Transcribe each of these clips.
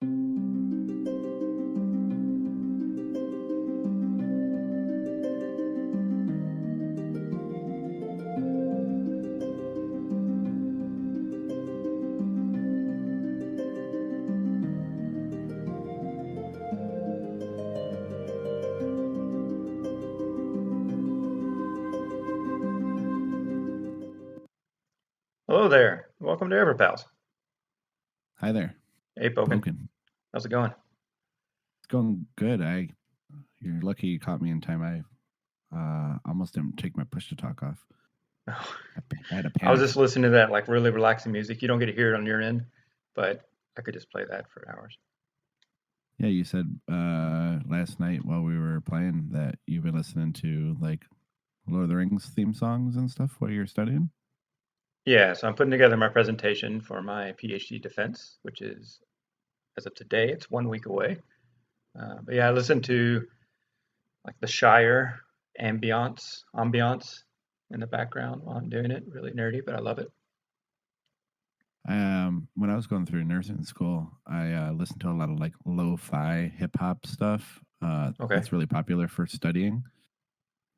Hello there. Welcome to EverPals. Hi there, Hey, Pokin. Pokin. How's it going? It's going good. You're lucky you caught me in time. I almost didn't take my push to talk off. I had a I was panic. just listening to that like really relaxing music. You don't get to hear it on your end, but I could just play that for hours. Yeah, you said last night while we were playing that you've been listening to like Lord of the Rings theme songs and stuff while you're studying. Yeah, so I'm putting together my presentation for my PhD defense, which is, as of today, it's 1 week away. But yeah, I listen to like the Shire ambiance in the background while I'm doing it. Really nerdy, but I love it. When I was going through nursing school, I listened to a lot of like lo-fi hip hop stuff. Okay. That's really popular for studying.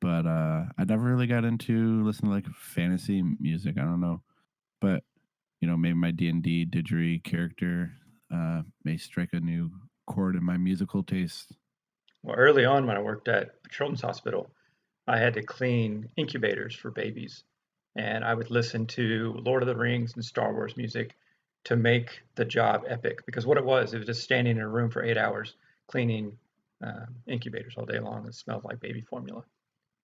But I never really got into listening to like fantasy music. I don't know, but maybe my D&D didgeridoo character may strike a new chord in my musical taste. Well, early on when I worked at a children's hospital, I had to clean incubators for babies, and I would listen to Lord of the Rings and Star Wars music to make the job epic. Because what it was just standing in a room for 8 hours cleaning incubators all day long. It smelled like baby formula.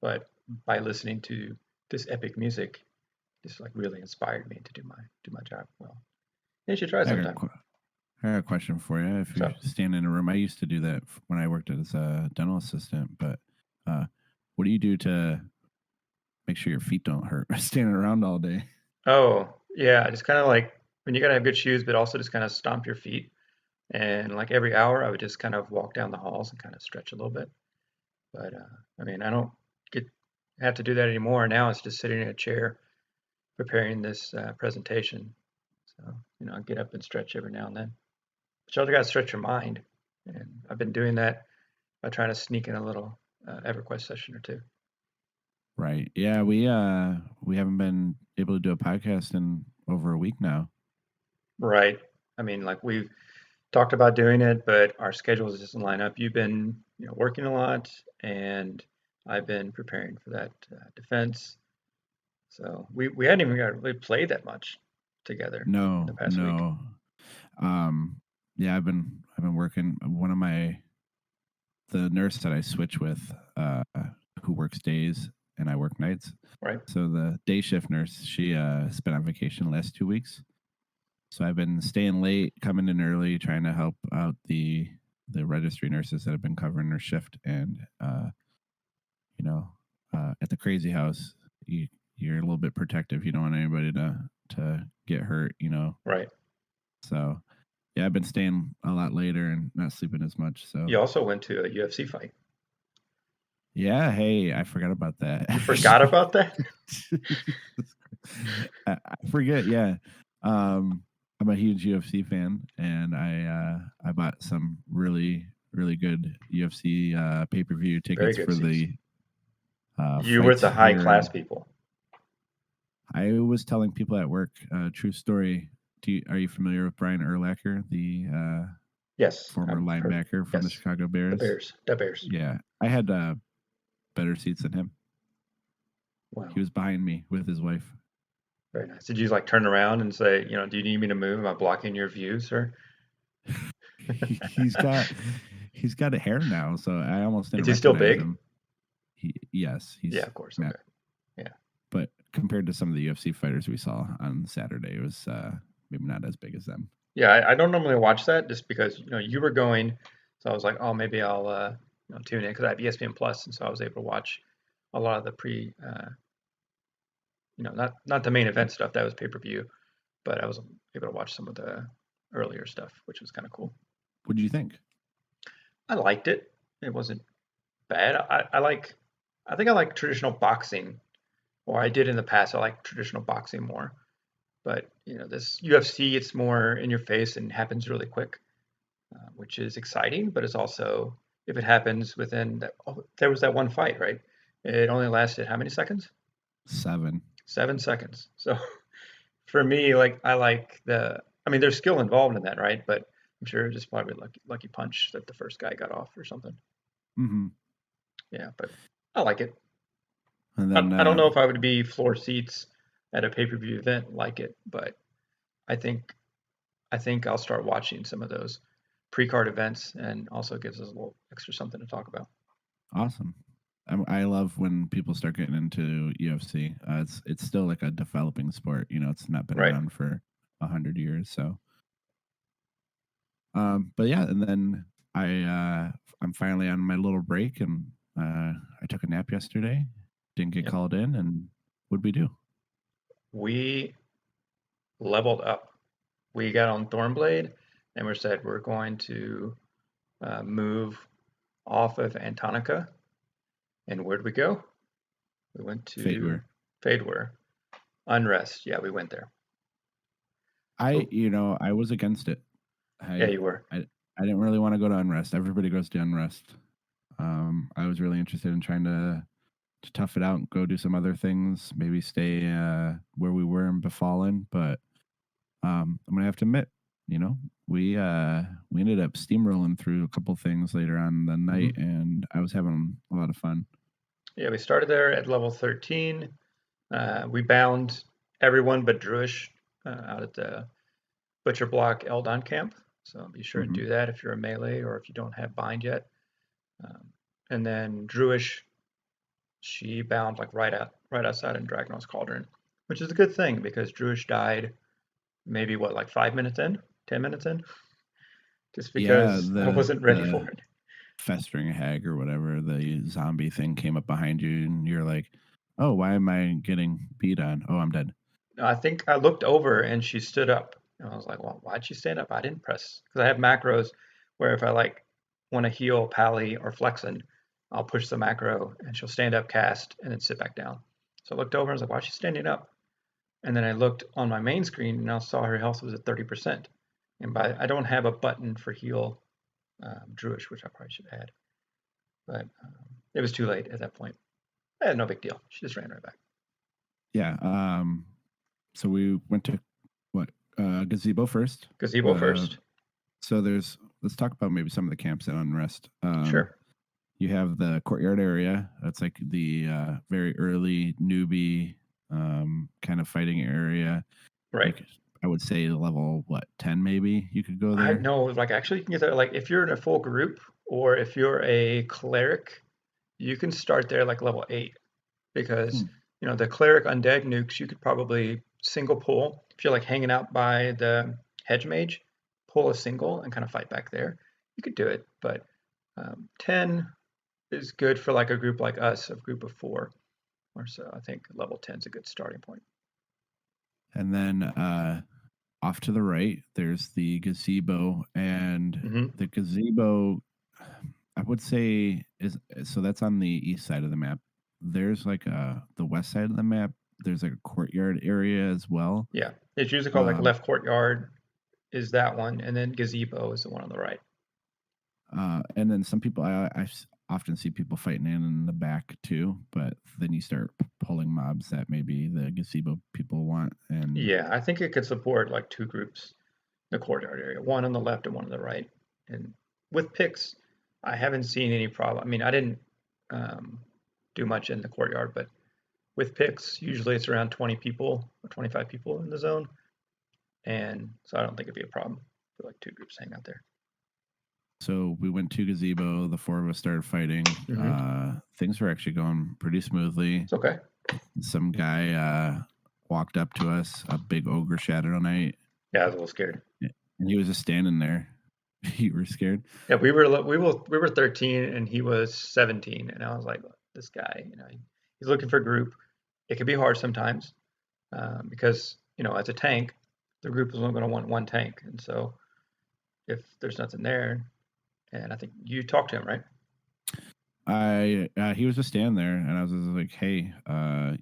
But by listening to this epic music, just like really inspired me to do my job well. You should try it sometime. I got a question for you. If you stand in a room, I used to do that when I worked as a dental assistant. But what do you do to make sure your feet don't hurt standing around all day? Oh, yeah, just kind of like when you gotta have good shoes, but also just kind of stomp your feet. And like every hour, I would just kind of walk down the halls and kind of stretch a little bit. But I mean, I don't get have to do that anymore. Now it's just sitting in a chair preparing this presentation. So I get up and stretch every now and then. But you also got to stretch your mind, and I've been doing that by trying to sneak in a little EverQuest session or two. Right. Yeah, we haven't been able to do a podcast in over a week now. Right. I mean, like we've talked about doing it, but our schedules just don't line up. You've been, working a lot, and I've been preparing for that defense. So we hadn't even got really played that much together in the past week. No. Yeah, I've been working. The nurse that I switch with, who works days and I work nights. Right. So the day shift nurse, she spent on vacation the last 2 weeks. So I've been staying late, coming in early, trying to help out the registry nurses that have been covering their shift. And at the crazy house, you're a little bit protective. You don't want anybody to get hurt. Right. So yeah, I've been staying a lot later and not sleeping as much. So you also went to a UFC fight. Yeah, hey, I forgot about that. You forgot about that? I forget, yeah. I'm a huge UFC fan, and I bought some really good UFC pay-per-view tickets for the you were the high class people. I was telling people at work, true story. Are you familiar with Brian Urlacher, the yes, former linebacker from the Chicago Bears? The Bears. Yeah, I had better seats than him. Wow. He was behind me with his wife. Very nice. Did you like turn around and say, do you need me to move? Am I blocking your view, sir? he's got a hair now, so I almost didn't. Is he still big? Him. Yes. Yeah, of course. Okay. Yeah. But compared to some of the UFC fighters we saw on Saturday, it was maybe not as big as them. Yeah, I don't normally watch that just because you were going, so I was like, oh, maybe I'll tune in because I have ESPN Plus, and so I was able to watch a lot of the not the main event stuff, that was pay-per-view, but I was able to watch some of the earlier stuff, which was kind of cool. What did you think? I liked it. It wasn't bad. I think I like traditional boxing, or I did in the past. I like traditional boxing more, but this UFC, it's more in your face and happens really quick. which is exciting, but it's also if it happens within that. Oh, there was that one fight, right? It only lasted how many seconds? 7. 7 seconds. So for me, like I like the. I mean, there's skill involved in that, right? But I'm sure just probably lucky punch that the first guy got off or something. Hmm. Yeah, but I like it. And I, then I don't know if I would be floor seats at a pay-per-view event like it, but I think I think I'll start watching some of those pre-card events, and also gives us a little extra something to talk about. awesome. I love when people start getting into UFC. It's still like a developing sport. It's not been Right. around for 100 years. So, but yeah, and then I'm finally on my little break, and I took a nap yesterday. Didn't get Yep. called in, and what'd we do? We leveled up. We got on Thornblade, and we said we're going to move off of Antonica. And where'd we go? We went to Fadeware. Fadeware. Unrest. Yeah, we went there. So I was against it. yeah, I you were. I I didn't really want to go to Unrest. Everybody goes to Unrest. I was really interested in trying to tough it out and go do some other things, maybe stay where we were in Befallen. But I'm gonna have to admit, you know, we ended up steamrolling through a couple things later on the night, Hmm. and I was having a lot of fun. Yeah, we started there at level 13. We bound everyone but Druish out at the Butcher Block Eldon camp. So be sure and Hmm. do that if you're a melee or if you don't have bind yet. Um, and then Druish, she bound like right outside in Dragnar's Cauldron, which is a good thing because Druish died maybe what, like 5 minutes in, 10 minutes in, just Yeah, because I the wasn't ready for the it. festering hag or whatever, the zombie thing came up behind you, and you're like, "Oh, why am I getting beat on? Oh, I'm dead." I think I looked over and she stood up, and I was like, "Well, why'd she stand up? I didn't press because I have macros where if I like want to heal Palli or Flexin, I'll push the macro and she'll stand up, cast, and then sit back down." So I looked over and I was like, "Why's she standing up?" And then I looked on my main screen and I saw her health was at 30%. And I don't have a button for heal Druish, which I probably should add, but it was too late at that point. No big deal. She just ran right back. Yeah. So we went to what gazebo first. Gazebo Uh, first. so let's talk about maybe some of the camps at Unrest. Sure. You have the courtyard area. That's like the very early newbie kind of fighting area. Right. Like I would say level what 10 maybe you could go I there. know, like actually you can get there like if you're in a full group or if you're a cleric, you can start there like level 8 because Hmm. the cleric undead nukes you could probably single pull if you're like hanging out by the hedge mage, pull a single and kind of fight back there. You could do it, but 10 is good for like a group like us, a group of 4 or so. I think level 10 is a good starting point. And then off to the right, there's the gazebo, and Hmm. the gazebo, I would say, is so that's on the east side of the map. There's like the west side of the map. There's like a courtyard area as well. Yeah, it's usually called like Um, left courtyard is that one, and then gazebo is the one on the right. and then some people, often see people fighting in the back too, but then you start pulling mobs that maybe the gazebo people want, and Yeah, I think it could support like 2 groups, the courtyard area, one on the left and one on the right. And with picks, I haven't seen any problem. I mean, I didn't um, do much in the courtyard, but with picks, usually it's around 20 people or 25 people in the zone. And so I don't think it'd be a problem for like 2 groups hang out there. so we went to gazebo. The four of us started fighting. Hmm. Things were actually going pretty smoothly. It's okay. Some guy walked up to us, a big ogre Shadow Knight, Yeah, I was a little scared. and he was just standing there. You were scared. Yeah, we were 13 and he was 17, and I was like, this guy, he's looking for a group. It can be hard sometimes because as a tank, the group is only going to want one tank, and so if there's nothing there, and I think you talked to him, right? I He was just standing there, and I was just like, "Hey,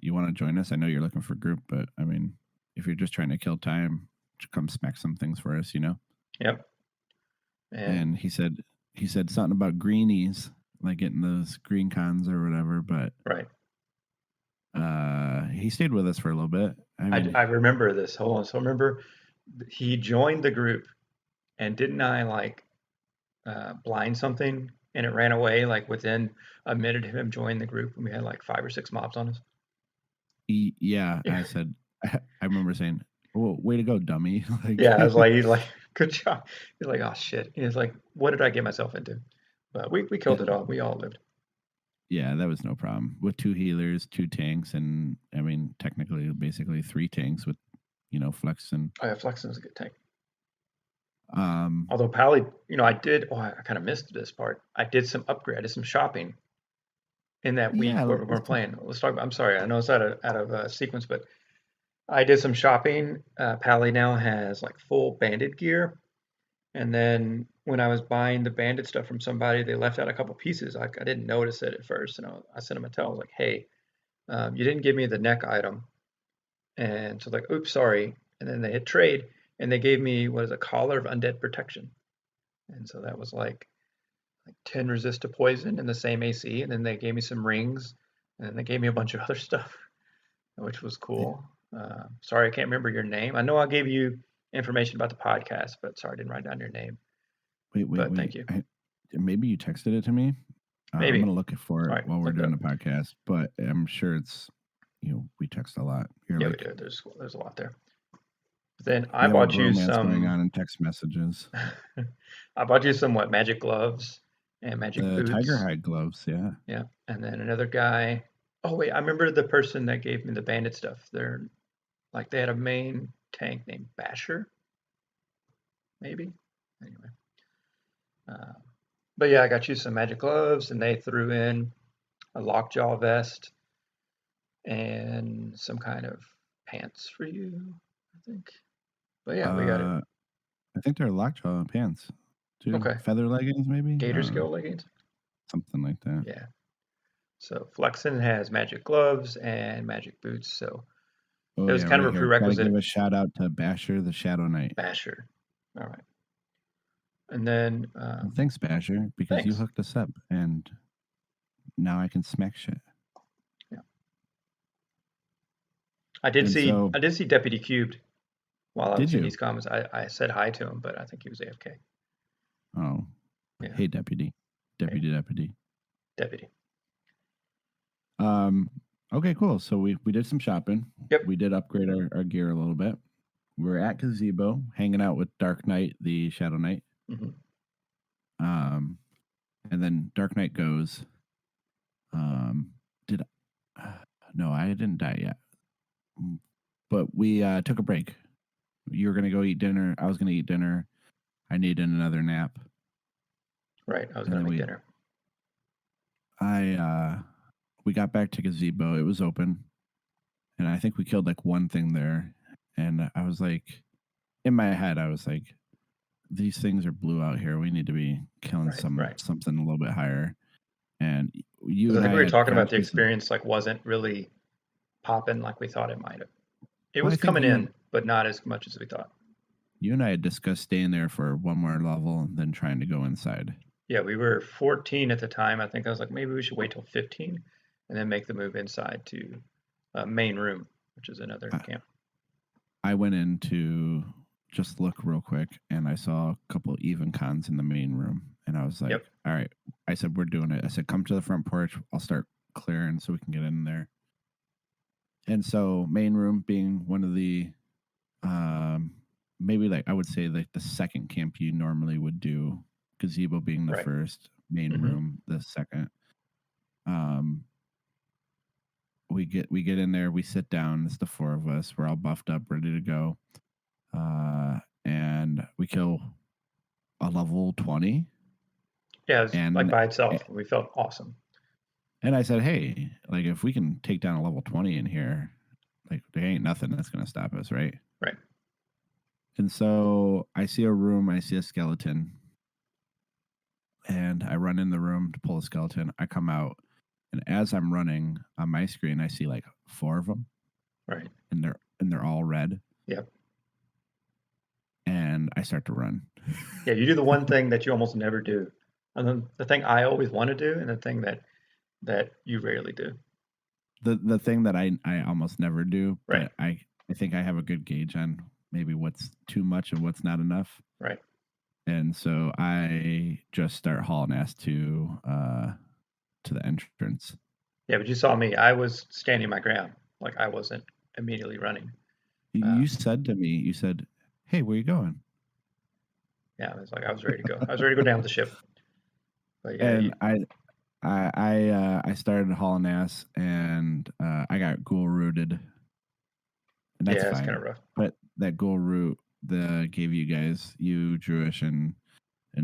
you want to join us? I know you're looking for a group, but I mean, if you're just trying to kill time, come smack some things for us, you know." Yep. And and he said something about greenies, like getting those green cons or whatever. But right, he stayed with us for a little bit. I mean, I remember this. Hold on. So remember, he joined the group, and didn't I like blind something, and it ran away like within a minute of him joining the group, and we had like 5 or 6 mobs on us. yeah, Yeah, I said, I remember saying, "Well, way to go, dummy!" Like, yeah. I was like, he's like, good job. He's like, oh shit. He's like, what did I get myself into? But we killed it all. We all lived. yeah, that was no problem with 2 healers, 2 tanks, and I mean, technically, basically 3 tanks with Flex and Oh yeah, Flexin was a good tank. um, Although Pally, I did. Oh, I kind of missed this part. I did some upgrade. I did some shopping in that yeah, week where we weren't playing. Let's talk about. I'm sorry. I know it's out of sequence, but I did some shopping. Pally now has like full bandit gear. And then when I was buying the bandit stuff from somebody, they left out a couple pieces. I didn't notice it at first, and I sent them a tell. I was like, "Hey, you didn't give me the neck item," and so like, "Oops, sorry." And then they hit trade, and they gave me what is a collar of undead protection, and so that was like 10 resist to poison in the same AC, and then they gave me some rings, and then they gave me a bunch of other stuff, which was cool. Sorry, I can't remember your name. I know I gave you information about the podcast, but sorry, I didn't write down your name. wait, wait, But wait. thank you. Maybe you texted it to me. I'm Maybe. gonna look for All it right, while we're look it doing up. the podcast, but I'm sure it's we text a lot. You're Yeah, we like do. There's a lot there. But then I we have a bought you bromance going some. on in text messages. I bought you some what magic gloves and magic The tiger boots. hide gloves, yeah. Yeah, and then another guy. Oh wait, I remember the person that gave me the bandit stuff. They're like they had a main tank named Basher, maybe. Anyway, uh, but yeah, I got you some magic gloves, and they threw in a lockjaw vest and some kind of pants for you, I think. But yeah, we got it. Uh, I think they're lockjaw pants too. Okay, Feather leggings, maybe. I gator don't know, scale leggings. something like that. Yeah. So Flexin has magic gloves and magic boots. So Oh it was yeah, kind of right a here. Got to give prerequisite a shout out to Basher the Shadow Knight. basher. All right. And then Well, thanks, Basher, because you thanks. hooked us up, and now I can smack shit. Yeah. I did And see so, I did see Deputy Cubed while I did was in you? these comments. I said hi to him, but I think he was AFK. Oh, Yeah. hey, deputy, Hey, deputy. Deputy. Um, okay, cool. So we did some shopping. Yep. We did upgrade our gear a little bit. We're at Gazebo, hanging out with Dark Knight, the Shadow Knight. Hmm. Um, and then Dark Knight goes. Um, did no, I didn't die yet. But we took a break. You were gonna go eat dinner. I was gonna eat dinner. I needed another nap, Right. I was and gonna then make dinner. we got back to Gazebo. It was open, and I think we killed like one thing there. And I was like, in my head, I was like, these things are blue out here. We need to be killing Right. Right. something a little bit higher. And you Because I and think I we were had talking gone about the through some. experience like wasn't really popping like we thought it might have. It Well, was I think coming in, but not as much as we thought. you and I had discussed staying there for one more level than trying to go inside. Yeah, we were 14 at the time. I think I was like, maybe we should wait till 15 and then make the move inside to main room, which is another I, camp. I went in to just look real quick, and I saw a couple even cons in the main room, and I was like, Yep. all right. I said, we're doing it. I said, come to the front porch. I'll start clearing so we can get in there. And so main room being one of the um maybe like I would say like the second camp you normally would do, gazebo being the Right. first, main Hmm. room the second. um we get in there, we sit down, it's the four of us, we're all buffed up, ready to go. And we kill a level 20. Yeah, it was like and by itself. We felt awesome. and I said, hey, like if we can take down a level 20 in here, like there ain't nothing that's gonna stop us, right? Right. And so I see a room, I see a skeleton, and I run in the room to pull a skeleton. I come out, and as I'm running on my screen, I see like four of them, Right. and they're all red. Yep. and I start to run. Yeah, you do the one thing that you almost never do, and then the thing I always want to do, and the thing that you rarely do. The thing that I almost never do, Right, but I think I have a good gauge on maybe what's too much and what's not enough. right. And so I just start hauling ass to the entrance. Yeah, but you saw me. I was standing my ground. Like I wasn't immediately running. You Um, said to me, you said, "Hey, where you going?" yeah, I was like, I was ready to go. I was ready to go down with the ship. But yeah, And I started hauling ass, and I got ghoul rooted, and that's yeah, it's kind of fine. rough. But that ghoul root the gave you guys, you Druish and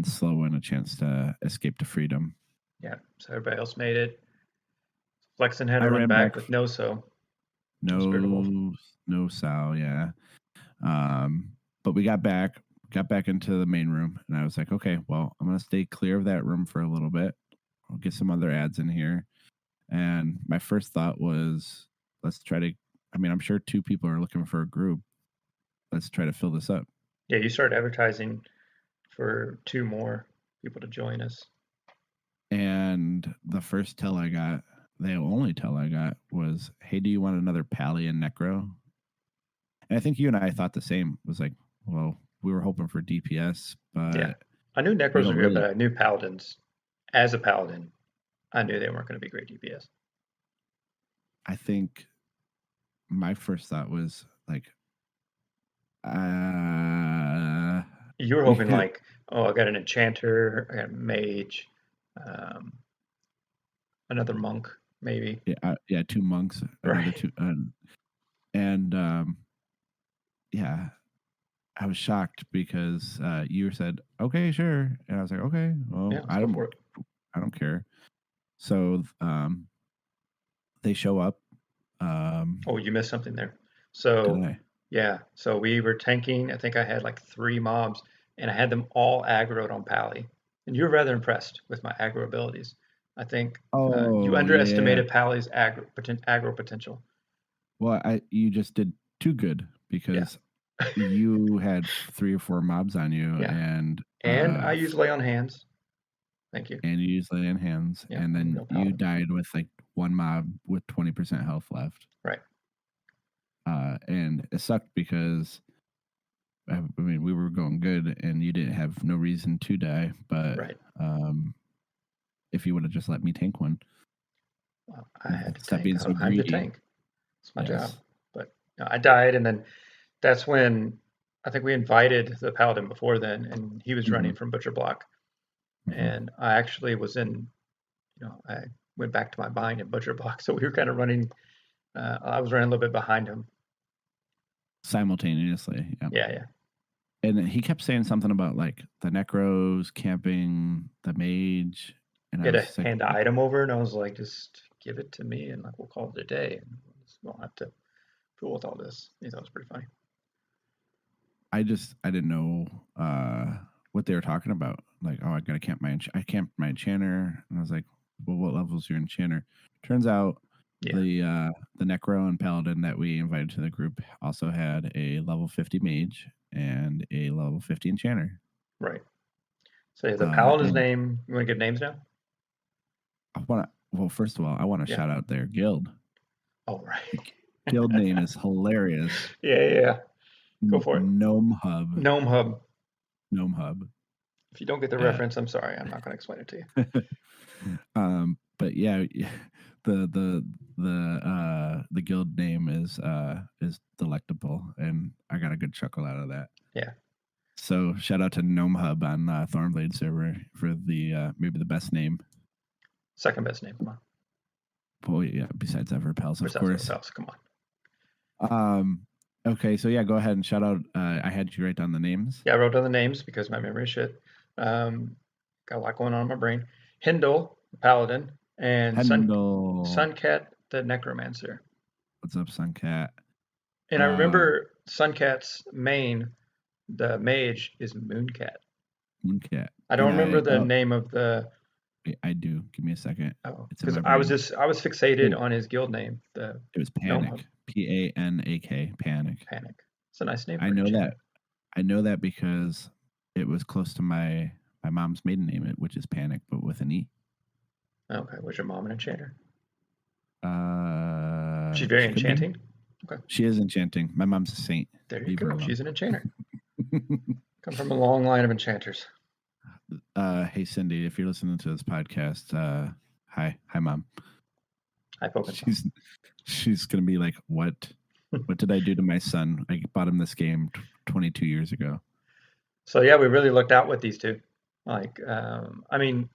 Slowen, a chance to escape to freedom. Yeah, so everybody else made it. Flexen had I to run ran back, back with no spirit of wolf. no sow, yeah. Um, but we got back into the main room, and I was like, okay, well, I'm gonna stay clear of that room for a little bit. I'll get some other ads in here. And my first thought was, let's try to. I mean, I'm sure two people are looking for a group. Let's try to fill this up. Yeah, you started advertising for two more people to join us. And the first tell I got, the only tell I got was, "Hey, do you want another Palli and Necro?" And I think you and I thought the same. It was like, well, we were hoping for DPS, Yeah, but I knew we Necros don't were good, but really. I knew Paladins. As a Paladin, I knew they weren't going to be great DPS. I think my first thought was like, uh, You were hoping like, oh, I got an Enchanter, I got a Mage, um, another Monk, maybe. yeah, yeah, two monks, another Right. two, and yeah, I was shocked because you said, "Okay, sure," and I was like, "Okay, Yeah, well, let's go for it. I don't care." So they show up. Oh, you missed something there. Did So, I? yeah, so we were tanking. I think I had like three mobs, and I had them all aggroed on Pally. And you were rather impressed with my aggro abilities. I think you Oh yeah. underestimated Pally's aggro potential. Well, I you just did too good Yeah, because you had three or four mobs on you, yeah. And I use lay on hands. Thank you. and you used lay in hands, Yeah, and I'm a then real you paladin. died with like one mob with 20% health left. Right, And it sucked because I mean we were going good, and you didn't have no reason to die. But right. um, if you would have just let me tank one, Well, I had to stop tank. being so I'm the greedy. tank. It's my job. Yes. But I died, and then that's when I think we invited the paladin before then, and he was Hmm. running from Butcher Block. Hmm. And I actually was in, I went back to my bind in Butcher Block, so we were kind of running. I was running a little bit behind him. Simultaneously. Yeah. Yeah, yeah. And then he kept saying something about like the necros camping the mage, and He I had was to just like, hand the item over, and I was like, just give it to me, and like we'll call it a day, and we won't have to fool with all this. He thought it was pretty funny. I didn't know what they were talking about. Like, oh, I gotta I camped my enchanter, and I was like, well, what level's your enchanter? Turns out Yeah, the necro and paladin that we invited to the group also had a level 50 mage and a level 50 enchanter. right. So the paladin's And name. You want to give names now? I want to, well, first of all, I want to Yeah. shout out their guild. Oh, The right. guild name is hilarious. Yeah, yeah, yeah. Go for it. Gnome Hub. Gnome Hub. Gnome Hub. If you don't get the Uh, reference, I'm sorry. I'm not going to explain it to you. but yeah, the guild name is delectable, and I got a good chuckle out of that. Yeah. So shout out to Gnome Hub on Thornblade server for the maybe the best name. Second best name. Come on. Well, yeah, besides Everpels, of Besides course. Overpals. Come on. Um, okay, so yeah, go ahead and shout out. I had you write down the names. Yeah, I wrote down the names because my memory is shit. Got a lot going on in my brain. Hindle, the paladin, and Hendel, Suncat, the necromancer. what's up, Suncat? And I Um, remember Suncat's main, the mage, is Mooncat. Mooncat, I don't and remember I the oh name of the. wait, I do. Give me a second. Oh, It's in because my brain. I was fixated Oh, on his guild name, the it was Gnome Hub. Panic. PANAK. Panic. Panic. It's a nice name I for an know that. enchanter. I know that because it was close to my mom's maiden name, which is Panic, but with an E. Okay, was your mom an enchanter? She's very She could be. enchanting. Okay, She is enchanting. My mom's a saint. there you Leave her go. alone. She's an enchanter. Come from a long line of enchanters. Hey Cindy, if you're listening to this podcast, hi mom. Hi, Pokemon. She's she's gonna be like, what did I do to my son? I bought him this game 22 years ago. So yeah, we really looked out with these two. Like, I mean,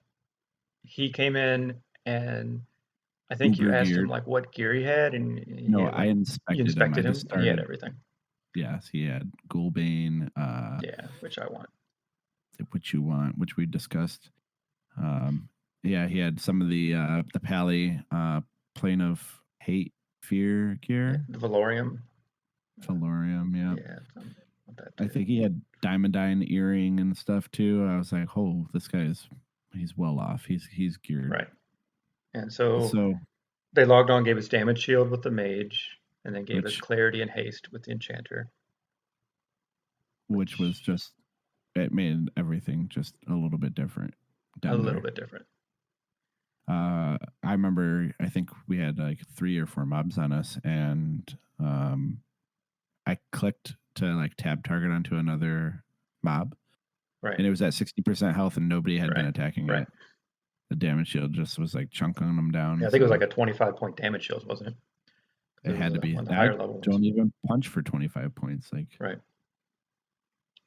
he came in and I think you Uber asked him geared. like what gear he had, and he No, had I like you inspected him. I inspected just him and he had started. everything. Yes, he had Ghoulbane, Yeah, which I want. which you want, which we discussed. Um, yeah, he had some of the Palli Plane of Hate Fear Yeah, gear. the Valorium. Valorium, yeah. Yeah, I want that I too. think he had Diamondine earring and stuff too. I was like, oh, this guy's he's well off. He's geared. Right. And so So they logged on, gave us damage shield with the mage, and then gave us which clarity and haste with the enchanter, which was which just it made everything just a little bit different a down little there. bit different. I remember I think we had like 3 or 4 mobs on us, and I clicked to like tab target onto another mob, Right. and it was at 60% health, and nobody had been Right. attacking Right. it. The damage shield just was like chunking them Yeah, down. I think it was So like a 25-point damage shield, wasn't it? it Because it was had to be. one of the I higher level ones. don't even punch for 25 points. Like, Right.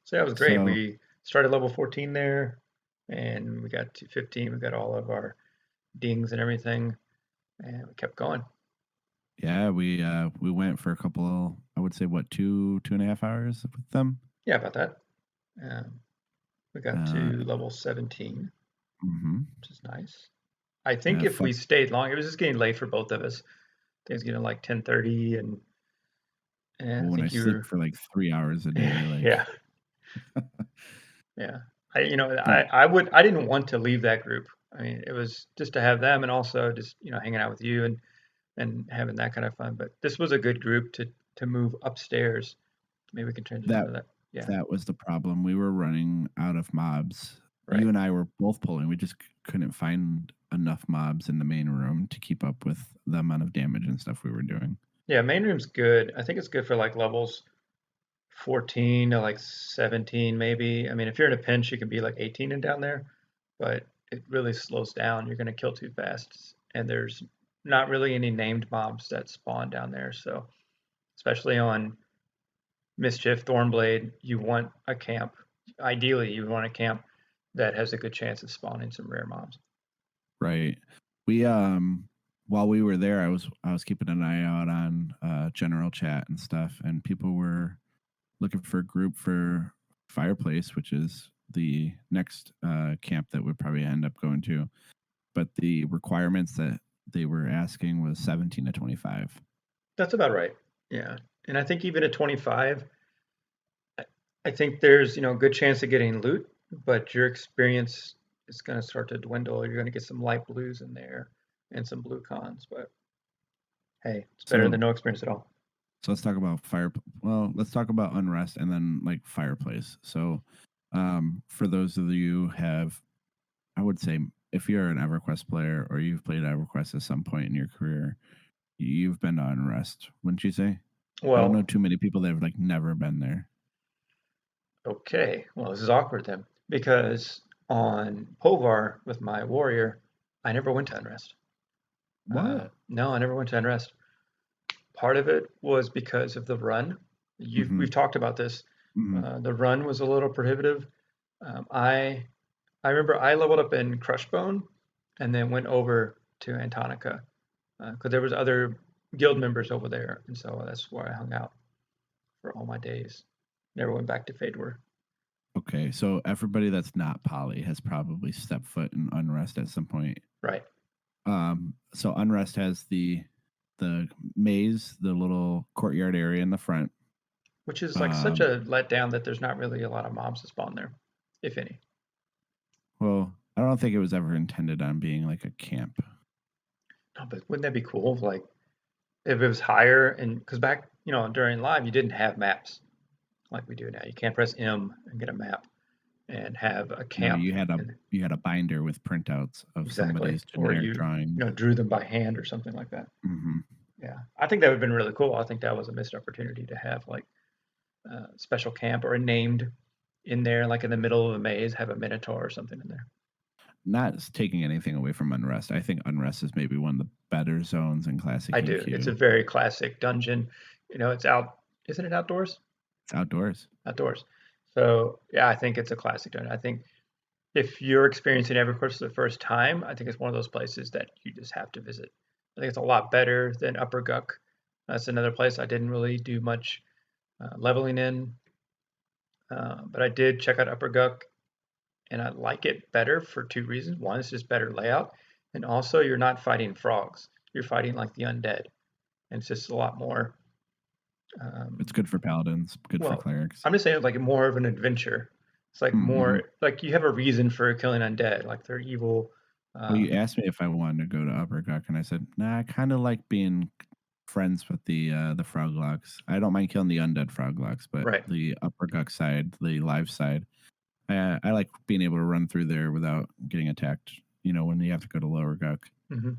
So that was great. so We started level 14 there, and we got to 15. We got all of our dings and everything, and we kept going. yeah, we went for a couple. I would say what 2.5 hours with them. Yeah, about that. Um, we got Uh, to level 17, mm-hmm. which is nice. I think if we Fuck. stayed long, it was just getting late for both of us. It was getting like 10:30, and I Well, when I think you sleep were, for like 3 hours a day, like, yeah, yeah. but I didn't want to leave that group. I mean, it was just to have them and also just, hanging out with you and having that kind of fun. But this was a good group to move upstairs. Maybe we can transition that to that. Yeah, that was the problem. We were running out of mobs. right. You and I were both pulling. We just couldn't find enough mobs in the main room to keep up with the amount of damage and stuff we were doing. Yeah, main room's good. I think it's good for like levels 14 to like 17 maybe. I mean, if you're in a pinch, you can be like 18 and down there, but it really slows down. You're going to kill too fast, and there's not really any named mobs that spawn down there. So, especially on Mischief, Thornblade, you want a camp. Ideally, you want a camp that has a good chance of spawning some rare mobs. Right. We while we were there, I was keeping an eye out on general chat and stuff, and people were looking for a group for Fireplace, which is the next camp that we'd probably end up going to. But the requirements that they were asking was 17 to 25. That's about right. Yeah, and I think even at 25, I think there's a good chance of getting loot, but your experience is going to start to dwindle. You're going to get some light blues in there and some blue cons, but hey, it's better than So no experience at all. so let's talk about fire. Well, let's talk about Unrest and then like Fireplace. So for those of you who have, I would say if you're an EverQuest player or you've played EverQuest at some point in your career, you've been to Unrest, wouldn't you say? I don't know Well, too many people that have like never been there. okay. Well, this is awkward then, because on Povar with my warrior, I never went to Unrest. What? No, I never went to Unrest. Part of it was because of the run. Mm-hmm. We've talked about this. Mm-hmm. The run was a little prohibitive. I remember I leveled up in Crushbone and then went over to Antonica because there was other guild members over there, and so that's where I hung out for all my days. Never went back to Fadewar. Okay, so everybody that's not Poly has probably stepped foot in Unrest at some point. Right. So Unrest has the maze, the little courtyard area in the front. Which is like such Um, a letdown that there's not really a lot of mobs to spawn there, if any. well, I don't think it was ever intended on being like a camp. No, but wouldn't that be cool? Like if it was higher, and because back during live you didn't have maps. like we do now. You can't press M and get a map and have a No, camp. And you had a binder with printouts of exactly, somebody's or generic drawings. drew them by hand or something like that. Hmm. Yeah, I think that would have been really cool. I think that was a missed opportunity to have like a special camp or a named in there, like in the middle of a maze, have a minotaur or something in there. Not taking anything away from Unrest. I think Unrest is maybe one of the better zones in I classic do. It's EQ. a very classic dungeon. It's out. Isn't it outdoors? It's outdoors. Outdoors. So yeah, I think it's a classic dungeon. I think if you're experiencing EverQuest for the first time, I think it's one of those places that you just have to visit. I think it's a lot better than Upper Guck. That's another place I didn't really do much leveling in, but I did check out Upper Guck, and I like it better for two reasons. One, it's just better layout, and also you're not fighting frogs. You're fighting like the undead, and it's just a lot more. It's Um, good for paladins, good for well, clerics. I'm just saying, like more of an adventure. It's like Mm-hmm. more like you have a reason for killing undead, like they're evil. Well, you Um, asked me if I wanted to go to Upper Guck, and I said, nah, I kind of like being friends with the Froglocks. I don't mind killing the undead Froglocks, but right. the Upper Guck side, the live side, I like being able to run through there without getting attacked. When you have to go to Lower Guck. Hmm.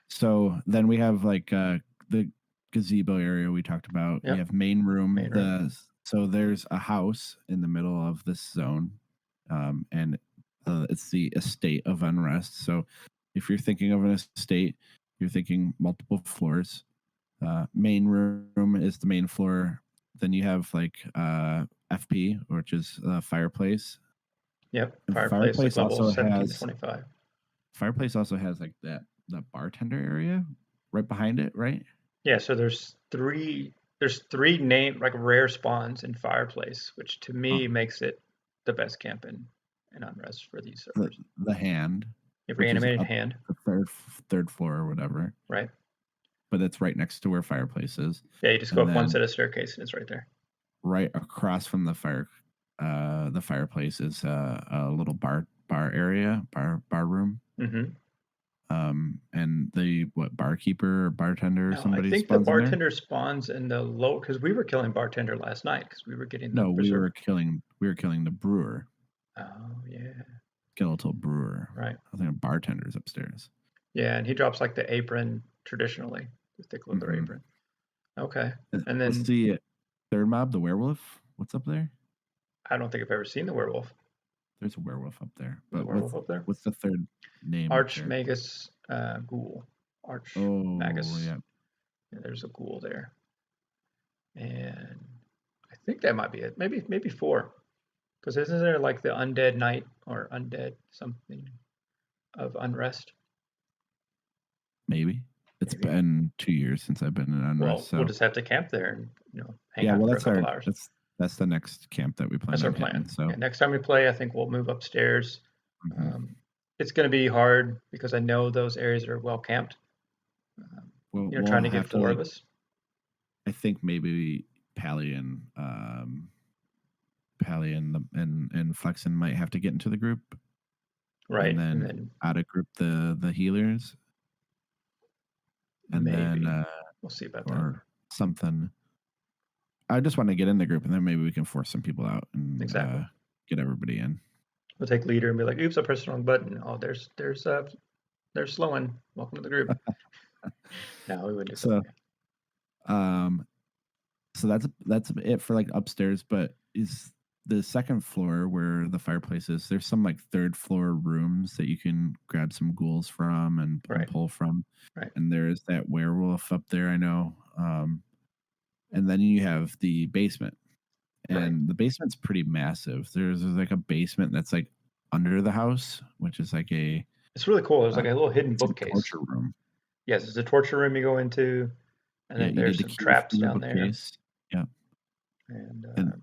So then we have like the gazebo area we talked about. You Yep. have main room. Main room. So there's a house in the middle of this zone, and it's the estate of Unrest. So if you're thinking of an estate, you're thinking multiple floors. Main room is the main floor. Then you have like FP, which is fireplace. Yep. And Fireplace, like level 17 to 25. fireplace also has like that bartender area right behind it, right? Yeah. So there's three name like rare spawns in Fireplace, which to me Oh, makes it the best camp in Unrest for these the servers. the hand, You have which is reanimated up hand, the third floor or whatever, right? but it's right next to where fireplace is, Yeah. You just go and up one then set of staircase and it's right there. right across from the fireplace is a little bar area, bar room. Hmm. And the barkeeper or bartender or No, I somebody think the spawns in there. bartender spawns in the low because we were killing bartender last night because we were getting the No, preserve. we were killing the brewer, Oh yeah, skeletal brewer. right. I think a bartender's upstairs. Yeah, and he drops like the apron traditionally, the thick leather Mm-hmm. apron. Okay, and What's then the third mob? The werewolf? What's up there? I don't think I've ever seen the werewolf. There's a werewolf up there. There's a But werewolf up there. what's the third name up there? Archmagus ghoul. Oh Archmagus. yeah, Yeah, there's a ghoul there, and I think that might be it. Maybe four, because isn't there like the undead knight or undead something of unrest? maybe. It's Maybe. been 2 years since I've been in Unrest, Well, we'll so just have to camp there and hang yeah. out Well, for a couple hours. that's the next camp that we plan That's our on hitting. plan. So Yeah, next time we play, I think we'll move upstairs. mhm. Um, it's going to be hard because I know those areas are well camped. Um, We'll trying to get have to four of like. us. I think maybe Palli and Flexin might have to get into the group, and Right, and then then out of group the healers, and then maybe we'll see about that. or something. I just want to get in the group, and then maybe we can force some people out and Exactly. get everybody in. We'll take leader and be like, "Oops, I pressed the wrong button." Oh, there's Sloan. Welcome to the group. No, we wouldn't do something. So um, so that's it for like upstairs. But is the second floor where the fireplace is? There's some like third floor rooms that you can grab some ghouls from and Right, pull from, right, and there's that werewolf up there. I know. And then you have the basement, right. and the basement's pretty massive. There's like a basement that's like under the house, which is like a It's really cool. There's like a little hidden it's like a bookcase. torture room. Yes, it's a torture room you go into, and Yeah, then you need there's the some key traps from the down there, bookcase. Yeah, and and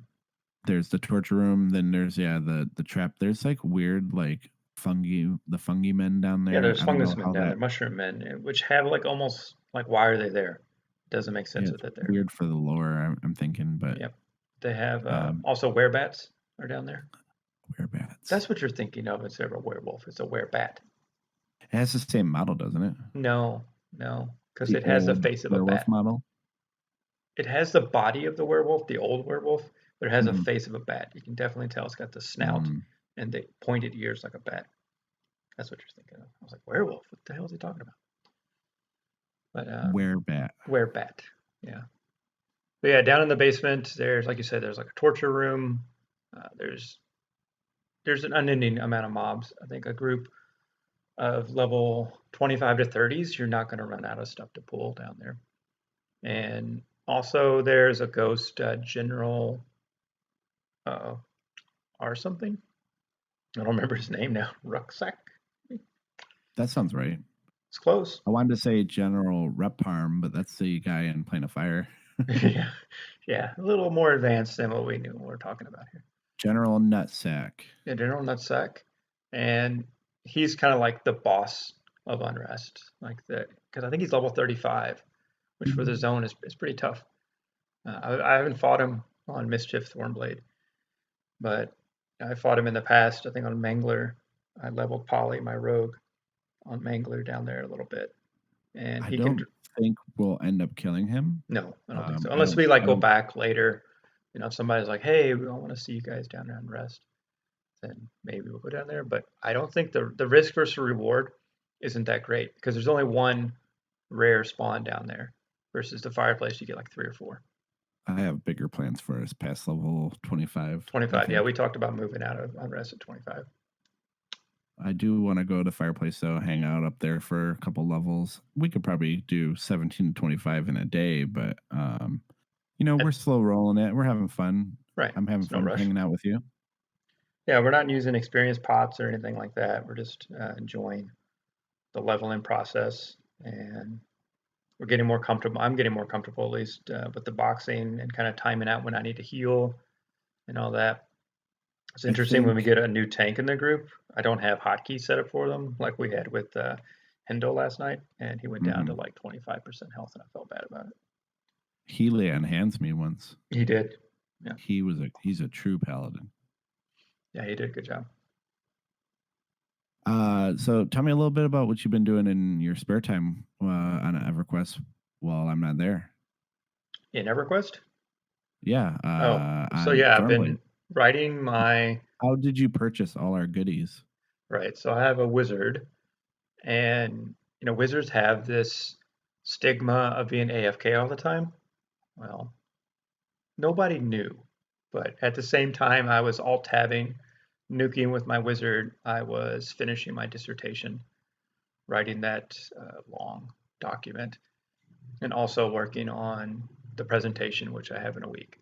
there's the torture room. Then there's the trap. There's like weird like the fungi men down yeah, there. there's I don't fungus know men how down that. there, mushroom men, which have like almost like why are they there? Doesn't make Yeah, sense it's with it there. weird for the lore. I'm thinking, but Yep. They have um, also werebats are down there. whereabouts? That's what you're thinking of instead of a werewolf. It's a werebat. It has the same model, doesn't it? No, no, because The it has the old face of a werewolf bat. model. it has the body of the werewolf, the old werewolf, but it has a Mhm. face of a bat. You can definitely tell it's got the snout Mm. and the pointed ears like a bat. That's what you're thinking of. I was like, werewolf? What the hell is he talking about? But Werebat. werebat. Yeah. But yeah, down in the basement, there's like you said, there's like a torture room. There's an unending amount of mobs. I think a group of level 25 to 30s, you're not going to run out of stuff to pull down there. And also, there's a ghost general uh, or something. I don't remember his name now. Rucksack. That sounds right. It's close. I wanted to say General Reparm, but that's the guy in Plane of Fire. Yeah, yeah, a little more advanced than what we knew we are talking about here. General Nutsack. Yeah, General Nutsack, and he's kind of like the boss of Unrest, like that, because I think he's level 35, which for the zone is pretty tough. I haven't fought him on Mischief Thornblade, but I fought him in the past. I think on Mangler, I leveled Polly, my rogue, on Mangler down there a little bit, and I he can. don't think we'll end up killing him. No, I don't think so. I Unless don't. we like I go don't. back later, if somebody's like, "Hey, we don't want to see you guys down there on Rest," then maybe we'll go down there. But I don't think the risk versus reward isn't that great because there's only one rare spawn down there versus the fireplace you get like three or four. I have bigger plans for us past level 25. I 25. Yeah, think we talked about moving out of Unrest at 25. I do want to go to Fireplace though, hang out up there for a couple levels. We could probably do 17 to 25 in a day, but we're slow rolling it. We're having fun. Right. I'm having It's no fun rush. hanging out with you. Yeah, we're not using experience pots or anything like that. We're just enjoying the leveling process, and we're getting more comfortable. I'm getting more comfortable, at least, with the boxing and kind of timing out when I need to heal and all that. It's I interesting when we think get a new tank in the group. I don't have hotkeys set up for them like we had with Hendo last night, and he went down to mhm, like 25% health, and I felt bad about it. he lay on hands me once. He did. Yeah. He's a true paladin. Yeah, he did a good job. So tell me a little bit about what you've been doing in your spare time on EverQuest while I'm not there. In EverQuest? Yeah, Oh, so on yeah, I've Thornblade. been writing my How did you purchase all our goodies? right. So I have a wizard, and wizards have this stigma of being AFK all the time. Well, nobody knew, but at the same time, I was alt tabbing, nuking with my wizard. I was finishing my dissertation, writing that long document, and also working on the presentation, which I have in a week.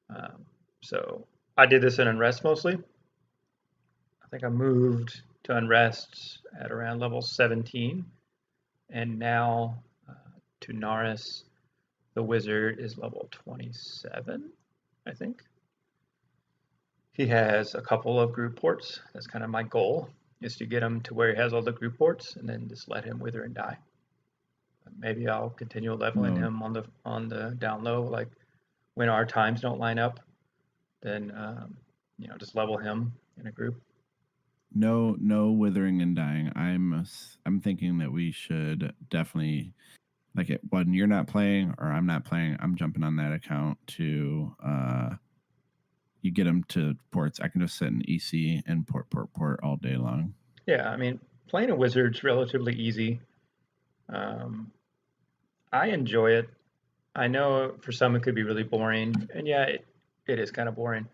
Um, so I did this in Unrest mostly. I think I moved to Unrest at around level 17, and now to Naris, the wizard is level 27, I think. He has a couple of group ports. That's kind of my goal, is to get him to where he has all the group ports, and then just let him wither and die. Maybe I'll continue leveling No, him on the down low, like when our times don't line up, then just level him in a group. no withering and dying. I'm thinking that we should definitely like it when you're not playing or I'm not playing. I'm jumping on that account to you get them to ports. I can just sit in EC and port all day long. Yeah, I mean, playing a wizard's relatively easy. Um, I enjoy it. I know for some it could be really boring, and yeah, it is kind of boring.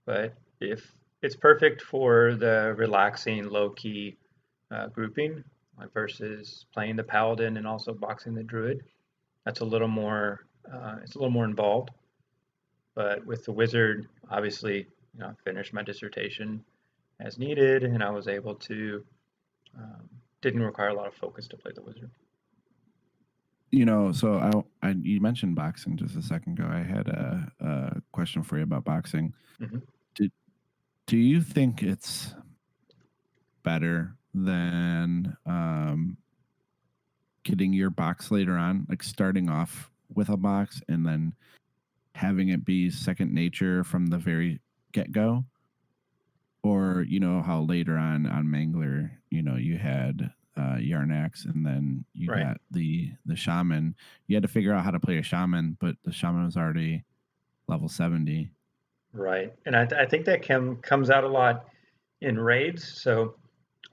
But if it's perfect for the relaxing, low key grouping, like versus playing the paladin and also boxing the druid, that's a little more. It's a little more involved. But with the wizard, obviously, I finished my dissertation as needed, and I was able to. Um, didn't require a lot of focus to play the wizard. So you mentioned boxing just a second ago. I had a question for you about boxing. Hmm. Do, do you think it's better than getting your box later on, like starting off with a box and then having it be second nature from the very get go? Or how later on Mangler, you had Yarnax, and then you Right. got the shaman. You had to figure out how to play a shaman, but the shaman was already level 70. Right. And I think that comes out a lot in raids. So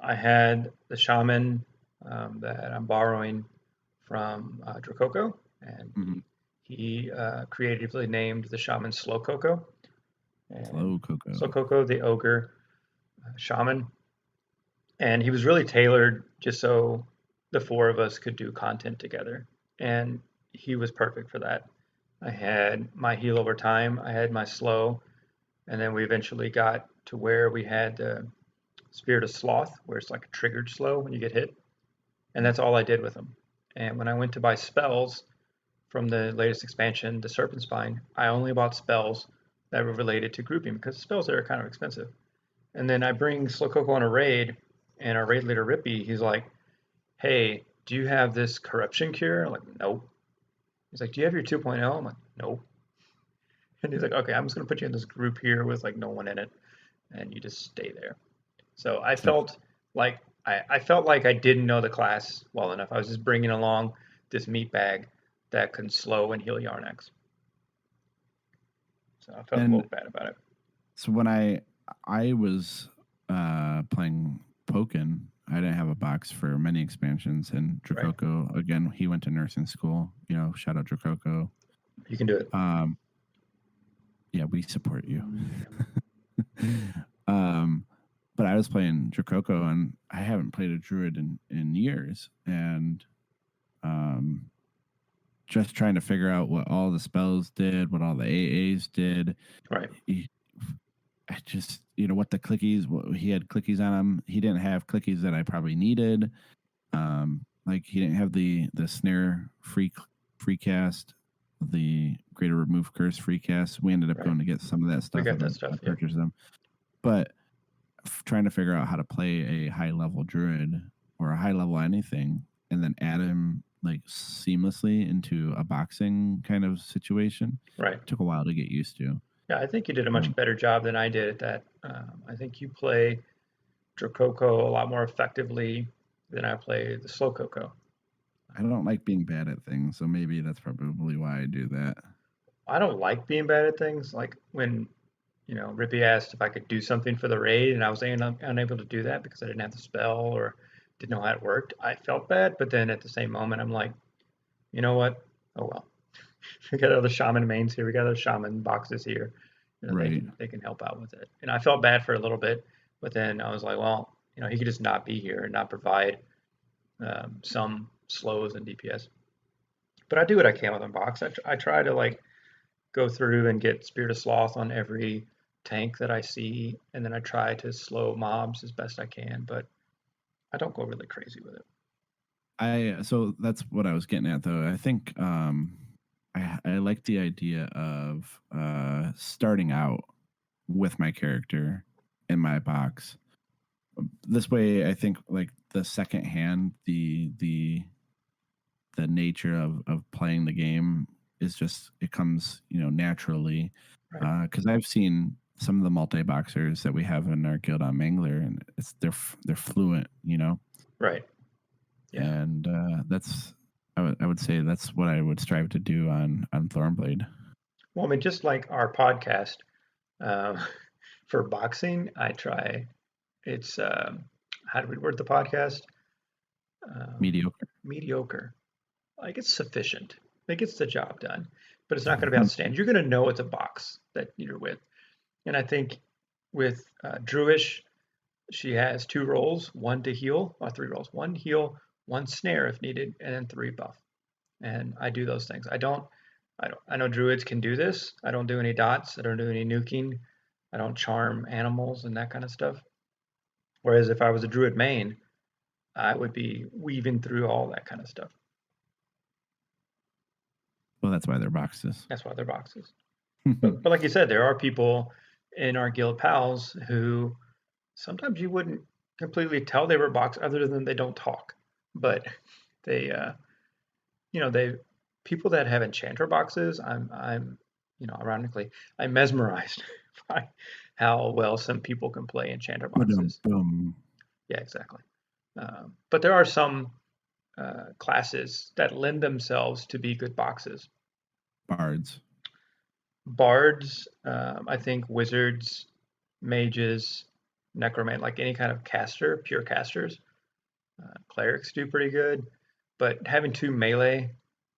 I had the shaman that I'm borrowing from Dracoko, and Mm-hmm. he creatively named the shaman Slow Coco. And Slow Slow Coco. Coco, the ogre shaman. And he was really tailored just so the four of us could do content together. And he was perfect for that. I had my heal over time, I had my slow, and then we eventually got to where we had the Spirit of Sloth, where it's like a triggered slow when you get hit. And that's all I did with him. And when I went to buy spells from the latest expansion, the Serpent Spine, I only bought spells that were related to grouping because spells there are kind of expensive. And then I bring Slokoko on a raid, and our raid leader Rippy, he's like, "Hey, do you have this corruption cure?" I'm like, "Nope." He's like, "Do you have your 2.0?" I'm like, "Nope." And he's like, "Okay, I'm just gonna put you in this group here with like no one in it, and you just stay there." So So, I felt like I didn't know the class well enough. I was just bringing along this meat bag that can slow and heal Yarnax. So I felt a and little bad about it. so when I was playing Pokken, I didn't have a box for many expansions, and Right? Dracoko again. He went to nursing school. Shout out Dracoko. You can do it. Um, yeah, we support you. um, but I was playing Dracoko, and I haven't played a druid in years, and um, just trying to figure out what all the spells did, what all the AAs did. Right? He, I just, what the clickies. He had clickies on him. He didn't have clickies that I probably needed. Like he didn't have the snare free cast, the greater remove curse free cast. We ended up Right? going to get some of that We stuff got that and stuff. Yep. purchase them. But trying to figure out how to play a high level druid or a high level anything, and then add him like seamlessly into a boxing kind of situation Right. took a while to get used to. Yeah, I think you did a much Um, better job than I did at that. I think you play Dracoko a lot more effectively than I play the Slow Coco. I don't like being bad at things, so maybe that's probably why I do that. I don't like being bad at things. Like when Rippy asked if I could do something for the raid, and I was unable to do that because I didn't have the spell or didn't know how it worked. I felt bad, but then at the same moment, I'm like, you know what? Oh well. We got other shaman mains here. We got other shaman boxes here. They Right. can help out with it. And I felt bad for a little bit, but then I was like, well, he could just not be here and not provide some slows and DPS. But I do what I can with Unbox. I try to like go through and get Spirit of Sloth on every tank that I see, and then I try to slow mobs as best I can, but I don't go really crazy with it. So that's what I was getting at though. I think I like the idea of starting out with my character in my box. This way I think like the second hand, the nature of playing the game is just it comes, naturally. Right. Because I've seen some of the multi boxers that we have in our guild on Mangler, and they're fluent, Right. Yeah. and that's I would say that's what I would strive to do on Thornblade. Well, I mean, just like our podcast, um, for boxing, I try. It's how do we word the podcast? Mediocre. Mediocre. Like it's sufficient. It gets the job done, but it's not going to be outstanding. You're going to know it's a box that you're with. And I think with Druish, she has two rolls, one to heal, or three rolls, one heal, one snare if needed, and then three buff. And I do those things. I know druids can do this. I don't do any dots. I don't do any nuking. I don't charm animals and that kind of stuff. Whereas if I was a druid main, I would be weaving through all that kind of stuff. Well, that's why they're boxes. That's why they're boxes. But like you said, there are people in our guild pals who sometimes you wouldn't completely tell they were boxed other than they don't talk. But they they people that have enchanter boxes, I'm ironically, I'm mesmerized by how well some people can play enchanter boxes. Boom. Yeah, exactly. But there are some classes that lend themselves to be good boxes. Bards. Bards, I think wizards, mages, necromancy, like any kind of caster, pure casters. Clerics do pretty good, but having two melee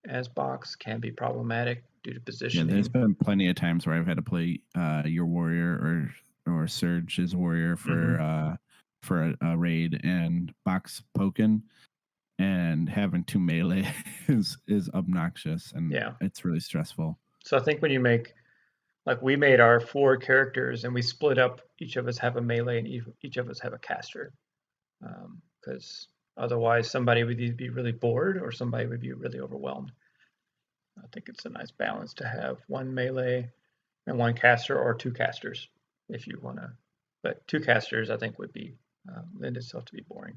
as box can be problematic due to Yeah, there's positioning. been plenty of times where I've had to play your warrior or Surge's warrior Hmm. for a raid and box poking and having two melee is obnoxious and Yeah. it's really stressful. So I think when you make, like we made our four characters and we split up, each of us have a melee and each of us have a caster. Because otherwise somebody would either be really bored or somebody would be really overwhelmed. I think it's a nice balance to have one melee and one caster or two casters if you want to. But two casters, I think, would be lend itself to be boring.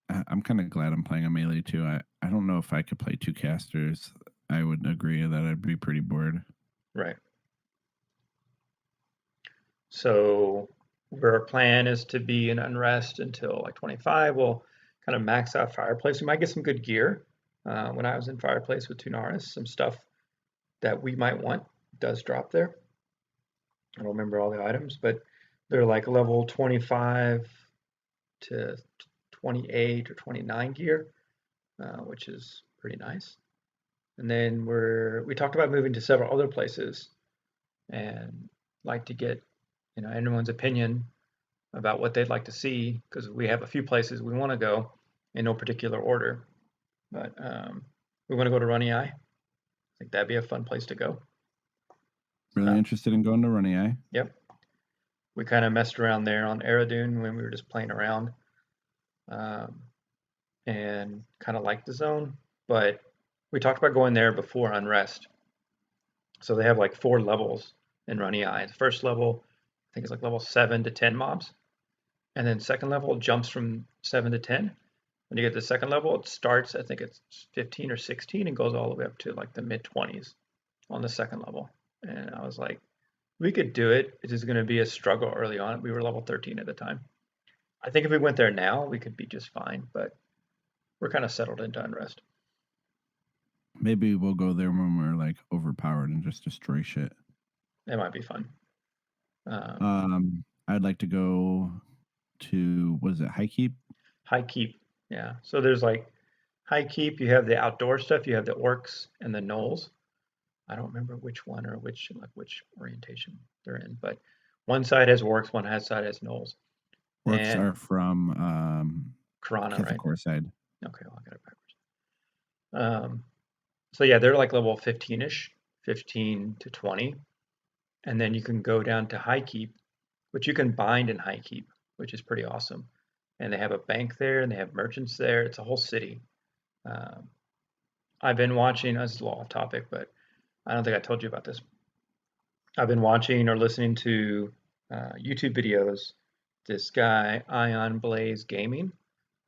I'm kind of glad I'm playing a melee too. I don't know if I could play two casters. I would agree that I'd be pretty bored. Right. So our plan is to be in Unrest until like 25. We'll kind of max out Fireplace. We might get some good gear. When I was in Fireplace with Tunaris, some stuff that we might want does drop there. I don't remember all the items, but they're like level 25 to 28 or 29 gear, which is pretty nice. And then we talked about moving to several other places and like to get anyone's opinion about what they'd like to see because we have a few places we want to go in no particular order. But we want to go to Runny Eye. I think that'd be a fun place to go. Really interested in going to Runny Eye. Yep. We kind of messed around there on Aradune when we were just playing around, um, and kind of liked the zone. But we talked about going there before Unrest. So they have like 4 levels in Runny Eye. The first level, I think, is like level 7 to 10 mobs, and then second level jumps from 7 to 10. When you get to the second level, it starts, I think it's 15 or 16 and goes all the way up to like the mid 20s on the second level. And I was like, we could do it. It is going to be a struggle early on. We were level 13 at the time. I think if we went there now, we could be just fine, but we're kind of settled into Unrest. Maybe we'll go there when we're like overpowered and just destroy shit. It might be fun. I'd like to go to what is it, High Keep? High Keep. Yeah. So there's like High Keep, you have the outdoor stuff, you have the orcs and the gnolls. I don't remember which one or which orientation they're in, but one side has orcs, one side has gnolls. Orcs And are from Karana, right? Kithakor side. Okay, well, I got it backwards. So yeah, they're like level 15-ish, 15 to 20. And then you can go down to High Keep, which you can bind in High Keep, which is pretty awesome. And they have a bank there and they have merchants there. It's a whole city. Um, I've been watching, this is a little off topic, but I don't think I told you about this. I've been watching or listening to YouTube videos. This guy, Ion Blaze Gaming.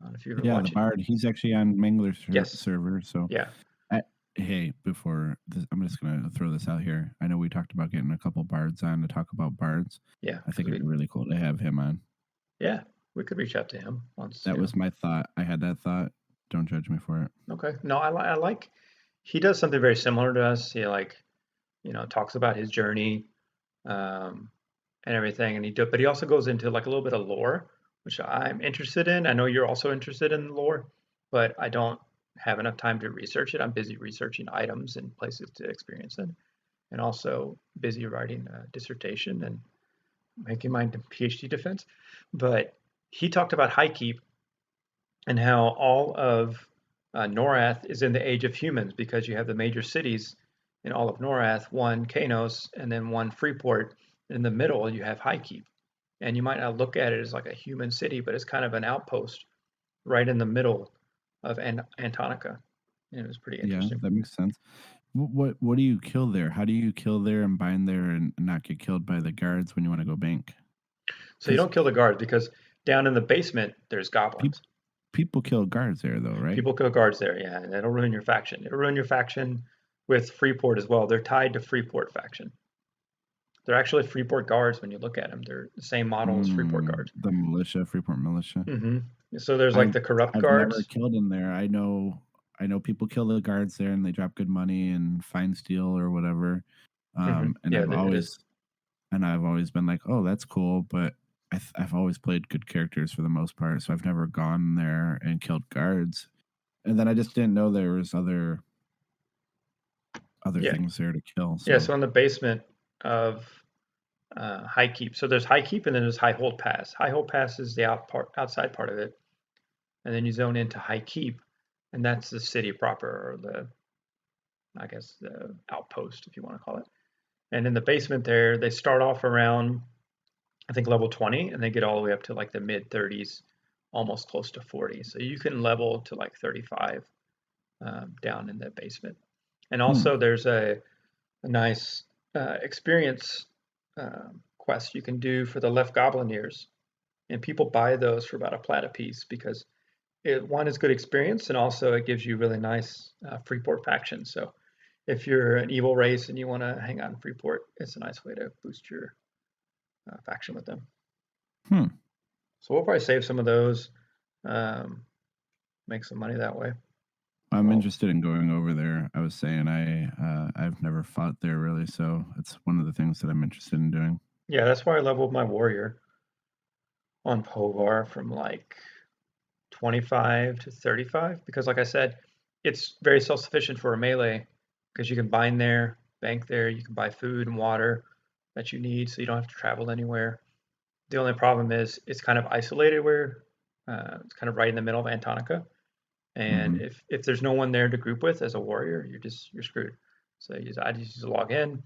I don't know if you ever Yeah, the watch it. Bard. He's actually on Mangler's Yes. server. So, Yeah. I, hey, before this, I'm just gonna throw this out here. I know we talked about getting a couple Bards on to talk about Bards. Yeah. I think Because it'd be really cool to have him on. yeah, we could reach out to him once. That was my thought. I had that thought. Don't judge me for it. Okay. No, I like. He does something very similar to us. He like, talks about his journey, um, and everything, and but he also goes into like a little bit of lore, which I'm interested in. I know you're also interested in lore, but I don't have enough time to research it. I'm busy researching items and places to experience it, and also busy writing a dissertation and making my PhD defense. But he talked about High Keep and how all of Norath is in the age of humans because you have the major cities in all of Norath, one Kanos and then one Freeport. In the middle, you have High Keep. And you might not look at it as like a human city, but it's kind of an outpost right in the middle of Antonica. And it was pretty Yeah, interesting. that makes sense. What do you kill there? How do you kill there and bind there and not get killed by the guards when you want to go bank? So you Because don't kill the guards because down in the basement, there's pe- goblins. people kill guards there, though, right? People kill guards there, yeah, and it'll ruin your faction. It'll ruin your faction with Freeport as well. They're tied to Freeport faction. They're actually Freeport guards when you look at them. They're the same model as Freeport guards. The militia, Freeport militia. hmm So there's like I've the corrupt I've never guards. killed in there. I know people kill the guards there and they drop good money and fine steel or whatever. And Yeah, it is. I've always been like, "Oh, that's cool," but I've always played good characters for the most part, so I've never gone there and killed guards. And then I just didn't know there was other Yeah, things there to kill. yeah. So, So in the basement of High Keep, so there's High Keep and then there's High Hold Pass. High Hold Pass is the outside part of it, and then you zone into High Keep, and that's the city proper, or the I guess the outpost, if you want to call it. And in the basement there, they start off around I think level 20, and they get all the way up to like the mid 30s, almost close to 40. So you can level to like 35 down in the basement. And hmm, also there's a nice experience quest you can do for the left goblin ears, and people buy those for about a plat a piece because one is good experience, and also it gives you really nice Freeport faction. So if you're an evil race and you want to hang out in Freeport, it's a nice way to boost your faction with them. hmm. So we'll probably save some of those, um, make some money that way. I'm Well, interested in going over there. I was saying I've never fought there really, so it's one of the things that I'm interested in doing. yeah, that's why I leveled my warrior on Povar from like 25 to 35 because, like I said, it's very self-sufficient for a melee because you can bind there, bank there, you can buy food and water that you need, so you don't have to travel anywhere. The only problem is it's kind of isolated where it's kind of right in the middle of Antonica, and Hmm. if there's no one there to group with as a warrior, you're screwed. So I just use to log in.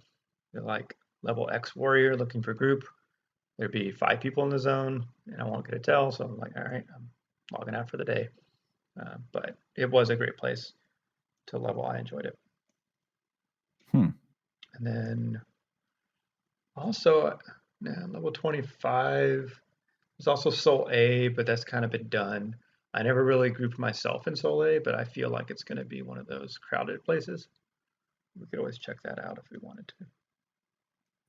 You're like level X warrior looking for group. There'd be 5 people in the zone, and I won't get a tell. So I'm like, all right, I'm logging out for the day. But it was a great place to level. I enjoyed it. Hmm. And then also, level 25. There's also Soul A, but that's kind of been done. I never really grouped myself in Soul A, but I feel like it's going to be one of those crowded places. We could always check that out if we wanted to.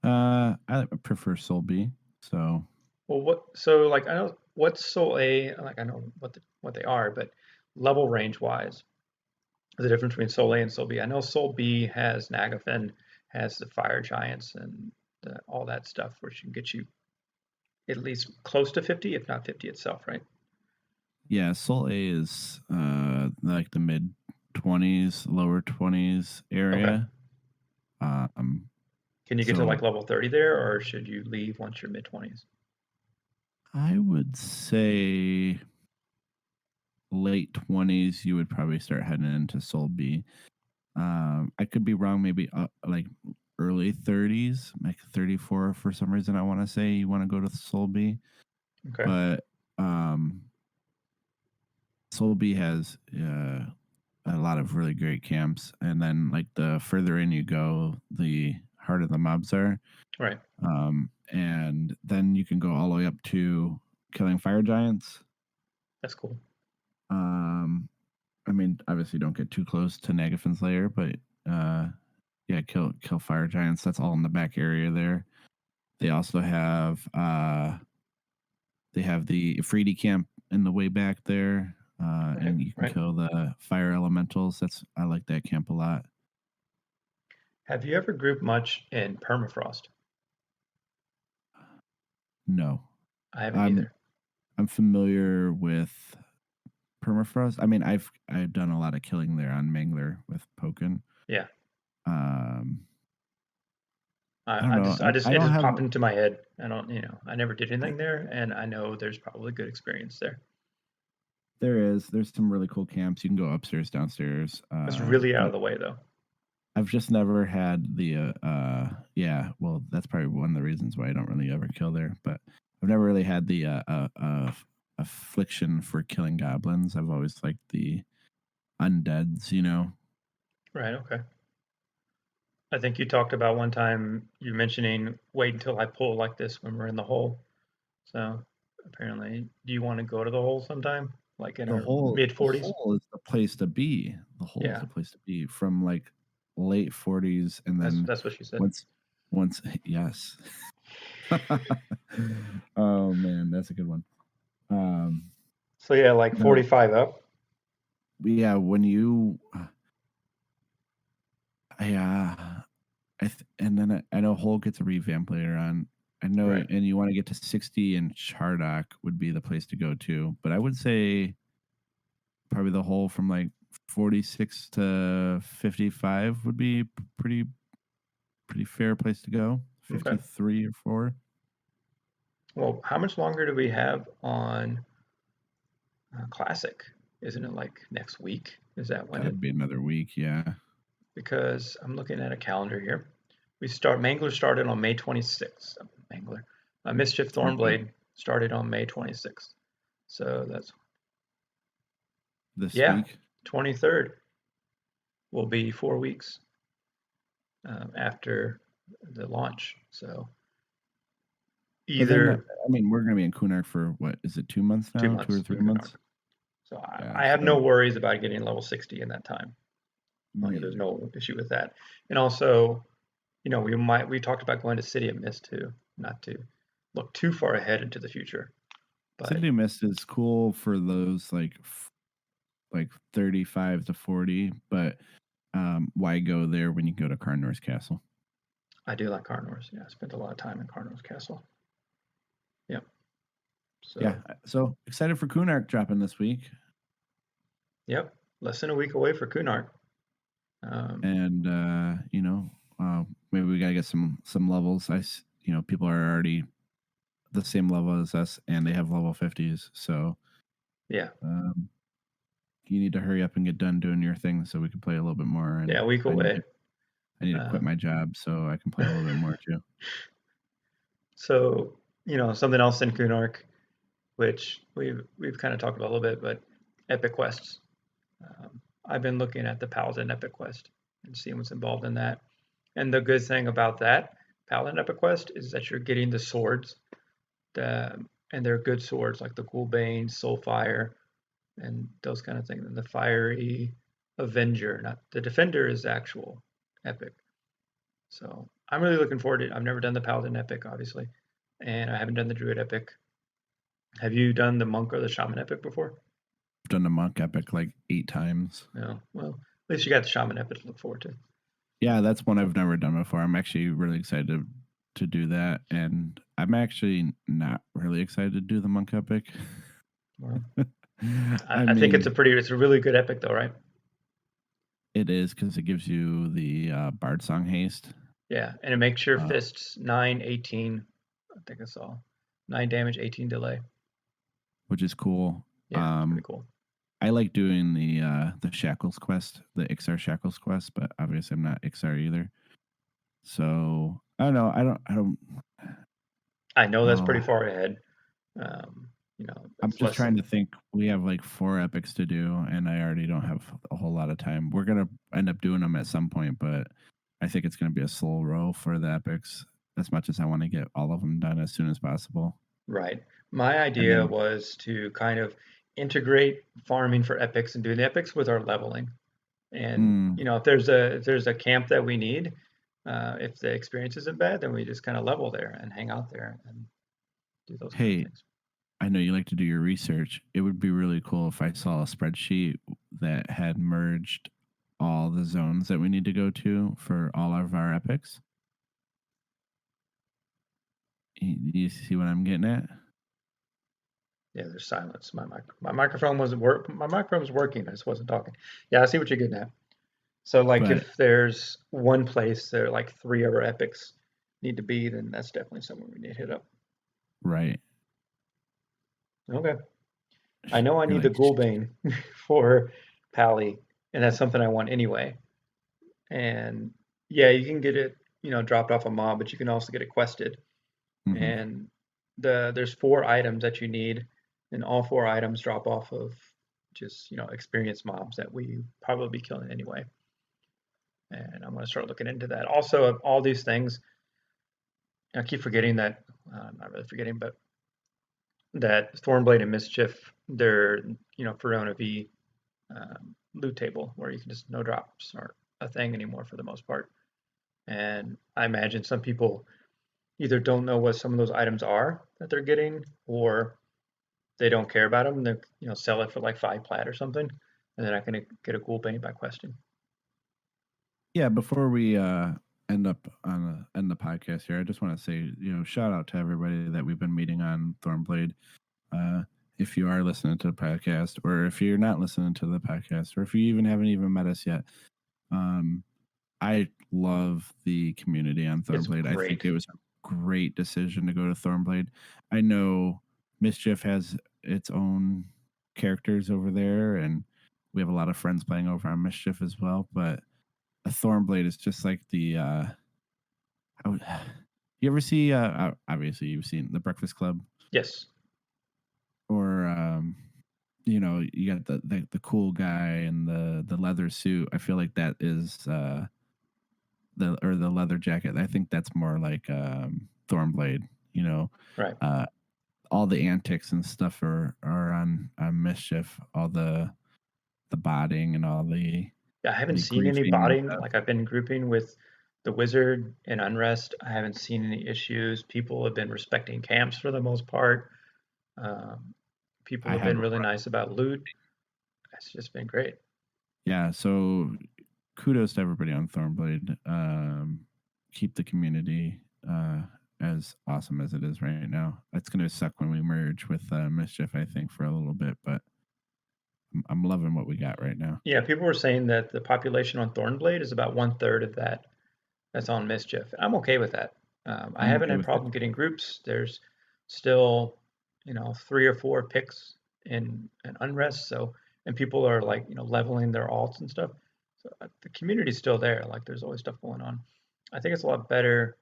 I prefer Soul B. So Well, so like I know what's Soul A, like I know what they are, but level range wise, the difference between Soul A and Soul B. I know Soul B has Nagafen, has the fire giants and all that stuff, which can get you at least close to 50, if not 50 itself, right? yeah, Soul A is like the mid 20s, lower 20s Okay. area. Um, Can you get to so like level 30 there, or should you leave once you're mid 20s? I would say late 20s, you would probably start heading into Soul B. I could be wrong, maybe like early 30s, like 34 for some reason. I want to say you want to go to Soul B, Okay. but um, Soul B has a lot of really great camps. And then, like, the further in you go, the harder the mobs are. Right. And then you can go all the way up to killing fire giants. That's cool. Um, I mean, obviously, don't get too close to Nagafen's lair, but uh, yeah, kill fire giants. That's all in the back area there. They also have the Ifriti camp in the way back there, Right. and you can Right. kill the fire elementals. I like that camp a lot. Have you ever grouped much in permafrost? No, I haven't I'm either. I'm familiar with permafrost. I mean, I've done a lot of killing there on Mangler with Pokin. Yeah. Um, I don't I know. just I just I it don't just have popped into my head. I don't, I never did I, anything there, and I know there's probably good experience there. there's some really cool camps. You can go upstairs, downstairs. It's really out of the way though. I've just never had the yeah, well, that's probably one of the reasons why I don't really ever kill there, but I've never really had the affliction for killing goblins. I've always liked the undeads, you know. Right. Okay. I think you talked about one time you mentioning wait until I pull like this when we're in the hole. So apparently, do you want to go to the hole sometime, like in our mid The 40s? hole is the place to be. The hole is Yeah, the place to be from like late 40s and then that's what she said. once Once, yes. Oh man, that's a good one. Um, So yeah, like no, 45 up. yeah, when you, and then I know Hull gets a revamp later on. I know, Right. and you want to get to 60, and Chardock would be the place to go to. But I would say probably the Hull from like 46 to 55 would be pretty fair place to go. Okay. 53 or 4. Well, how much longer do we have on Classic? Isn't it like next week? Is that when it? That'd be another week. Yeah. Because I'm looking at a calendar here. Mangler started on May 26th. Mangler. Mischief Okay. Thornblade started on May 26th. So that's, This yeah, week. 23rd will be 4 weeks after the launch. So But then, either I mean, we're going to be in Kunark for what is it, 2 months two now? Two or months three in Kunark. months? So Yeah. I have no So, worries about getting level 60 in that time. me Like there's either. no issue with that. And also, we talked about going to City of Mist too, not to look too far ahead into the future. But City Mist is cool for those like 35 to 40, but why go there when you go to Carnor's Castle? I do like Carnors. Yeah, I spent a lot of time in Carnors Castle. Yep. Yeah. So, So excited for Kunark dropping this week. yep. Less than a week away for Kunark. Um, And maybe we gotta get some levels. People are already the same level as us, and they have level 50s. So yeah. um, you need to hurry up and get done doing your thing so we can play a little bit more. Yeah, And a week away. I need to quit Um, my job so I can play a little bit more too. so, something else in Kunark, which we've kind of talked about a little bit, but Epic Quests. I've been looking at the Paladin Epic Quest and seeing what's involved in that. And the good thing about that Paladin Epic Quest is that you're getting the swords, and they're good swords like the Ghoulbane, Soulfire, and those kind of things. And the Fiery Avenger, not the Defender, is actual epic. So I'm really looking forward to it. I've never done the Paladin Epic, obviously, and I haven't done the Druid Epic. Have you done the Monk or the Shaman Epic before? I've done the Monk Epic like 8 times. No. Well, at least you got the Shaman Epic to look forward to. Yeah, that's one I've never done before. I'm actually really excited to do that, and I'm actually not really excited to do the Monk Epic. Well, I, I I think mean, it's a really good epic though, right? it is because it gives you the Bard Song haste, Yeah, and it makes your uh, fists 9, 18. I think I saw 9 damage, 18 delay. which is cool. Yeah, it's pretty Um, cool. I like doing the Shackles quest, the Ixar Shackles quest, but obviously I'm not Ixar either. So I don't know. I don't. I know that's Oh, pretty far ahead. Um, I'm it's just less trying to than think. We have like 4 epics to do, and I already don't have a whole lot of time. We're gonna end up doing them at some point, but I think it's gonna be a slow roll for the epics. As much as I want to get all of them done as soon as possible, right. My and idea then was to kind of integrate farming for epics and doing the epics with our leveling. And mm, if there's a camp that we need, if the experience isn't bad, then we just kind of level there and hang out there and do those kind of hey, things. I know you like to do your research. It would be really cool if I saw a spreadsheet that had merged all the zones that we need to go to for all of our epics. You see what I'm getting at? Yeah, there's silence. My microphone wasn't work. My microphone was working. I just wasn't talking. Yeah, I see what you're getting at. So like But if there's one place there like three of our epics need to be, then that's definitely somewhere we need to hit up. right, Okay. I know I you're need the like, Ghoulbane for Pally, and that's something I want anyway. And yeah, you can get it, dropped off a mob, but you can also get it quested. mm-hmm. And there's 4 items that you need, and all 4 items drop off of just experienced mobs that we probably be killing anyway. And I'm going to start looking into that. Also, all these things, I keep forgetting that. I'm not really forgetting, but that Thornblade and Mischief, they're Verona V loot table where you can just no drops aren't a thing anymore for the most part. And I imagine some people either don't know what some of those items are that they're getting, or they don't care about them. They sell it for like 5 plat or something, and they're not going to get a ghoul bane by questing. Yeah, before we end the podcast here, I just want to say, shout out to everybody that we've been meeting on Thornblade. Uh, if you are listening to the podcast, or if you're not listening to the podcast, or if you even haven't even met us yet, um, I love the community on It's Thornblade. I think great. it was a great decision to go to Thornblade. I know Mischief has its own characters over there, and we have a lot of friends playing over on Mischief as well. But a Thornblade is just like the. You ever see? Obviously, you've seen The Breakfast Club, Yes. or you got the cool guy in the leather suit. I feel like that is the leather jacket. I think that's more like Thornblade. Right. Uh, all the antics and stuff are on Mischief. All the botting and all Yeah, I haven't the seen any griefing and botting. stuff. Like I've been grouping with the wizard and Unrest. I haven't seen any issues. People have been respecting camps for the most part. Um, People I have have been a really nice about loot. It's just been great. Yeah. So kudos to everybody on Thornblade. Keep the community as awesome as it is right now. It's going to suck when we merge with Mischief, I think, for a little bit, but I'm loving what we got right now. Yeah, people were saying that the population on Thornblade is about 1/3 of that that's on Mischief. I'm okay with that. I I'm haven't okay had with it. problem getting groups. There's still, 3 or 4 picks in Unrest. So, and people are like, leveling their alts and stuff. So the community's still there. Like there's always stuff going on. I think it's a lot better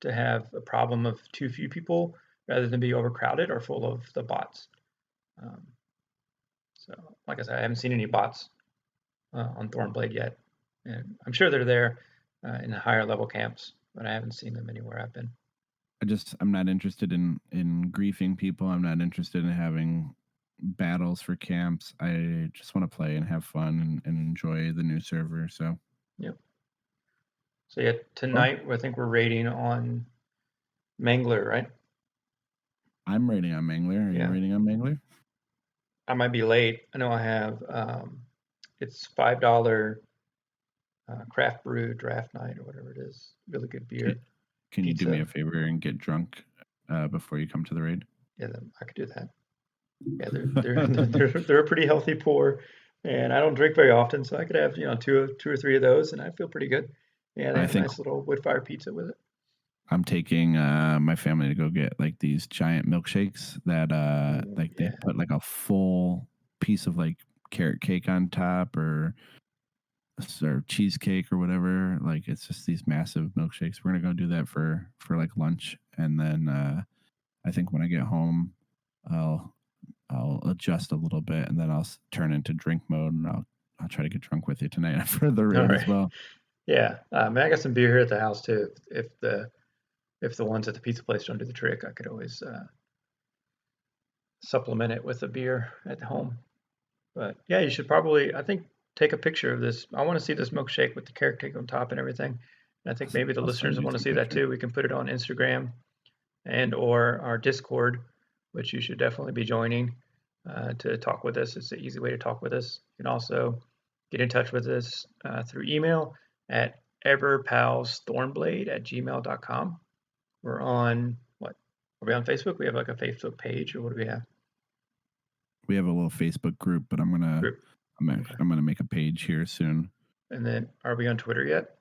to have a problem of too few people rather than be overcrowded or full of the bots. Um, so, like I said, I haven't seen any bots on Thornblade yet, and I'm sure they're there in the higher level camps, but I haven't seen them anywhere I've been. I'm not interested in griefing people. I'm not interested in having battles for camps. I just want to play and have fun and enjoy the new server. So, Yep. So yeah, well, tonight I think we're raiding on Mangler, right? I'm rating on Mangler. Are you Yeah. rating on Mangler? I might be late. I know I have it's $5 craft brew draft night or whatever it is. Really good Can, beer, can you do me pizza. a favor and get drunk before you come to the raid? Yeah, I could do that. Yeah, they're a pretty healthy pour, and I don't drink very often, so I could have two or three of those, and I feel pretty good. Yeah, they I have a think nice little wood fire pizza with it. I'm taking my family to go get like these giant milkshakes that Ooh, like they yeah. put like a full piece of like carrot cake on top or cheesecake or whatever. Like it's just these massive milkshakes. We're gonna go do that for like lunch, and then I think when I get home, I'll I'll adjust a little bit, and then I'll turn into drink mode, and I'll try to get drunk with you tonight for the All raid as right. well. Yeah. I got some beer here at the house too. If the ones at the pizza place don't do the trick, I could always supplement it with a beer at home. But yeah, you should probably, I think, take a picture of this. I want to see this milkshake with the carrot cake on top and everything. And I think maybe the I'll send listeners you want to some see that pictures. too. We can put it on Instagram and or our Discord, which you should definitely be joining to talk with us. It's an easy way to talk with us. You can also get in touch with us through email at everpalsthornblade@gmail.com. We're on what? Are we on Facebook? We have like a Facebook page, or what do we have? We have a little Facebook group, but I'm gonna Group. I'm gonna, Okay. I'm gonna make a page here soon. And then are we on Twitter yet?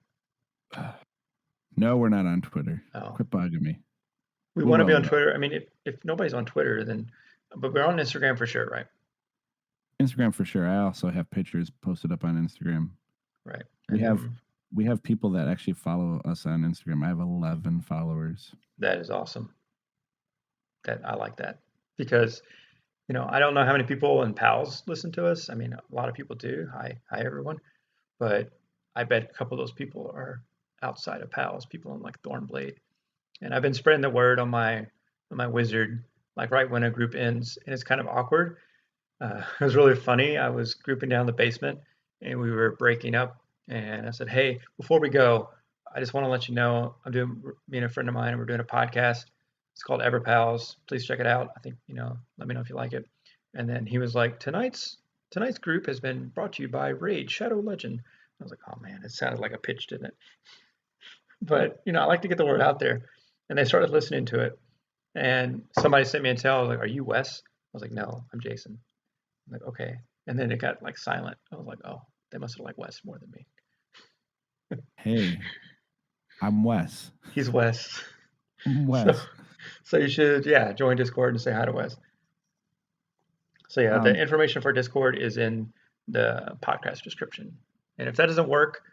No, we're not on Twitter. Oh, Quit bugging me. we We want to be will on though. Twitter. I mean, if nobody's on Twitter, then, but we're on Instagram for sure, right? Instagram for sure. I also have pictures posted up on Instagram. Right. We And have then we have people that actually follow us on Instagram. I have 11 followers. that is awesome. That I like that because I don't know how many people in PALs listen to us. I mean, a lot of people do. Hi everyone. But I bet a couple of those people are outside of PALs, people on like Thornblade. And I've been spreading the word on my wizard, like right when a group ends, and it's kind of awkward. It was really funny. I was grouping down the basement, and we were breaking up, and I said, "Hey, before we go, I just want to let you know I'm doing me and a friend of mine, and we're doing a podcast. It's called Ever Pals. Please check it out. I think let me know if you like it. And then he was like, tonight's group has been brought to you by Raid Shadow Legend. I was like, oh man, it sounded like a pitch, didn't it? But I like to get the word out there. And they started listening to it, and somebody sent me a tell like, "Are you Wes?" I was like, "No, I'm Jason." I'm like, okay. And then it got like silent. I was like, oh, they must have liked Wes more than me. Hey, I'm Wes. He's Wes. I'm So Wes. so you should join Discord and say hi to Wes. So yeah, the Um, information for Discord is in the podcast description. And if that doesn't work,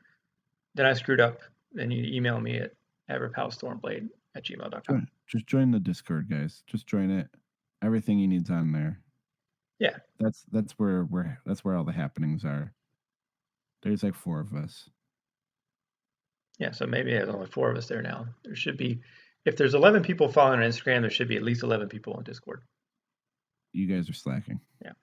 then I screwed up. Then you email me at everpalsthornblade@gmail.com. just join the Discord, guys. Just join it. Everything you need's on there. Yeah. That's where all the happenings are. There's like 4 of us. Yeah, so maybe there's only 4 of us there now. There should be, if there's 11 people following on Instagram, there should be at least 11 people on Discord. You guys are slacking. Yeah.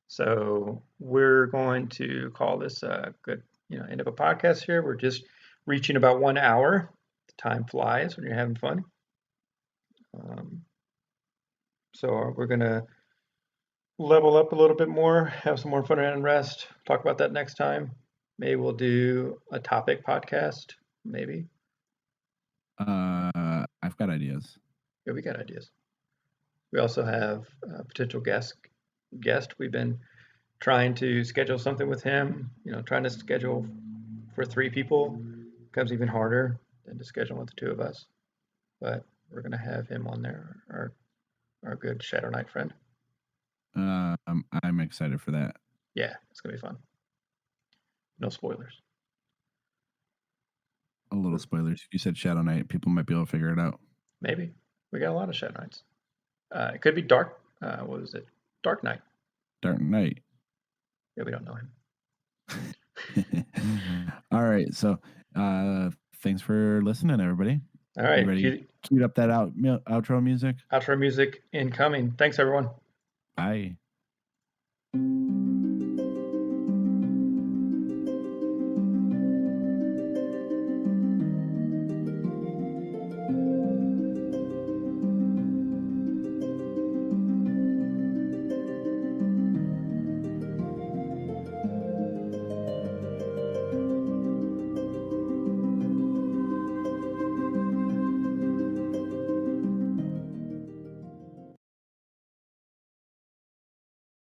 So we're going to call this a good, end of a podcast here. We're just reaching about 1 hour. Time flies when you're having fun. Um, so we're gonna level up a little bit more, have some more fun and rest. Talk about that next time. Maybe we'll do a topic podcast. Maybe. I've got ideas. Yeah, we got ideas. We also have a potential guest. We've been trying to schedule something with him. Trying to schedule for 3 people becomes even harder than to schedule with the 2 of us. But we're gonna have him on there, our good Shadow Knight friend. I'm excited for that. Yeah, it's gonna be fun. No spoilers. A little spoilers. You said Shadow Knight. People might be able to figure it out. Maybe we got a lot of Shadow Knights. It could be Dark. What was it? Dark Knight. Dark Knight. Yeah, we don't know him. All right. So, thanks for listening, everybody. All right. You ready? Cue up that outro music. Outro music incoming. Thanks, everyone. Bye.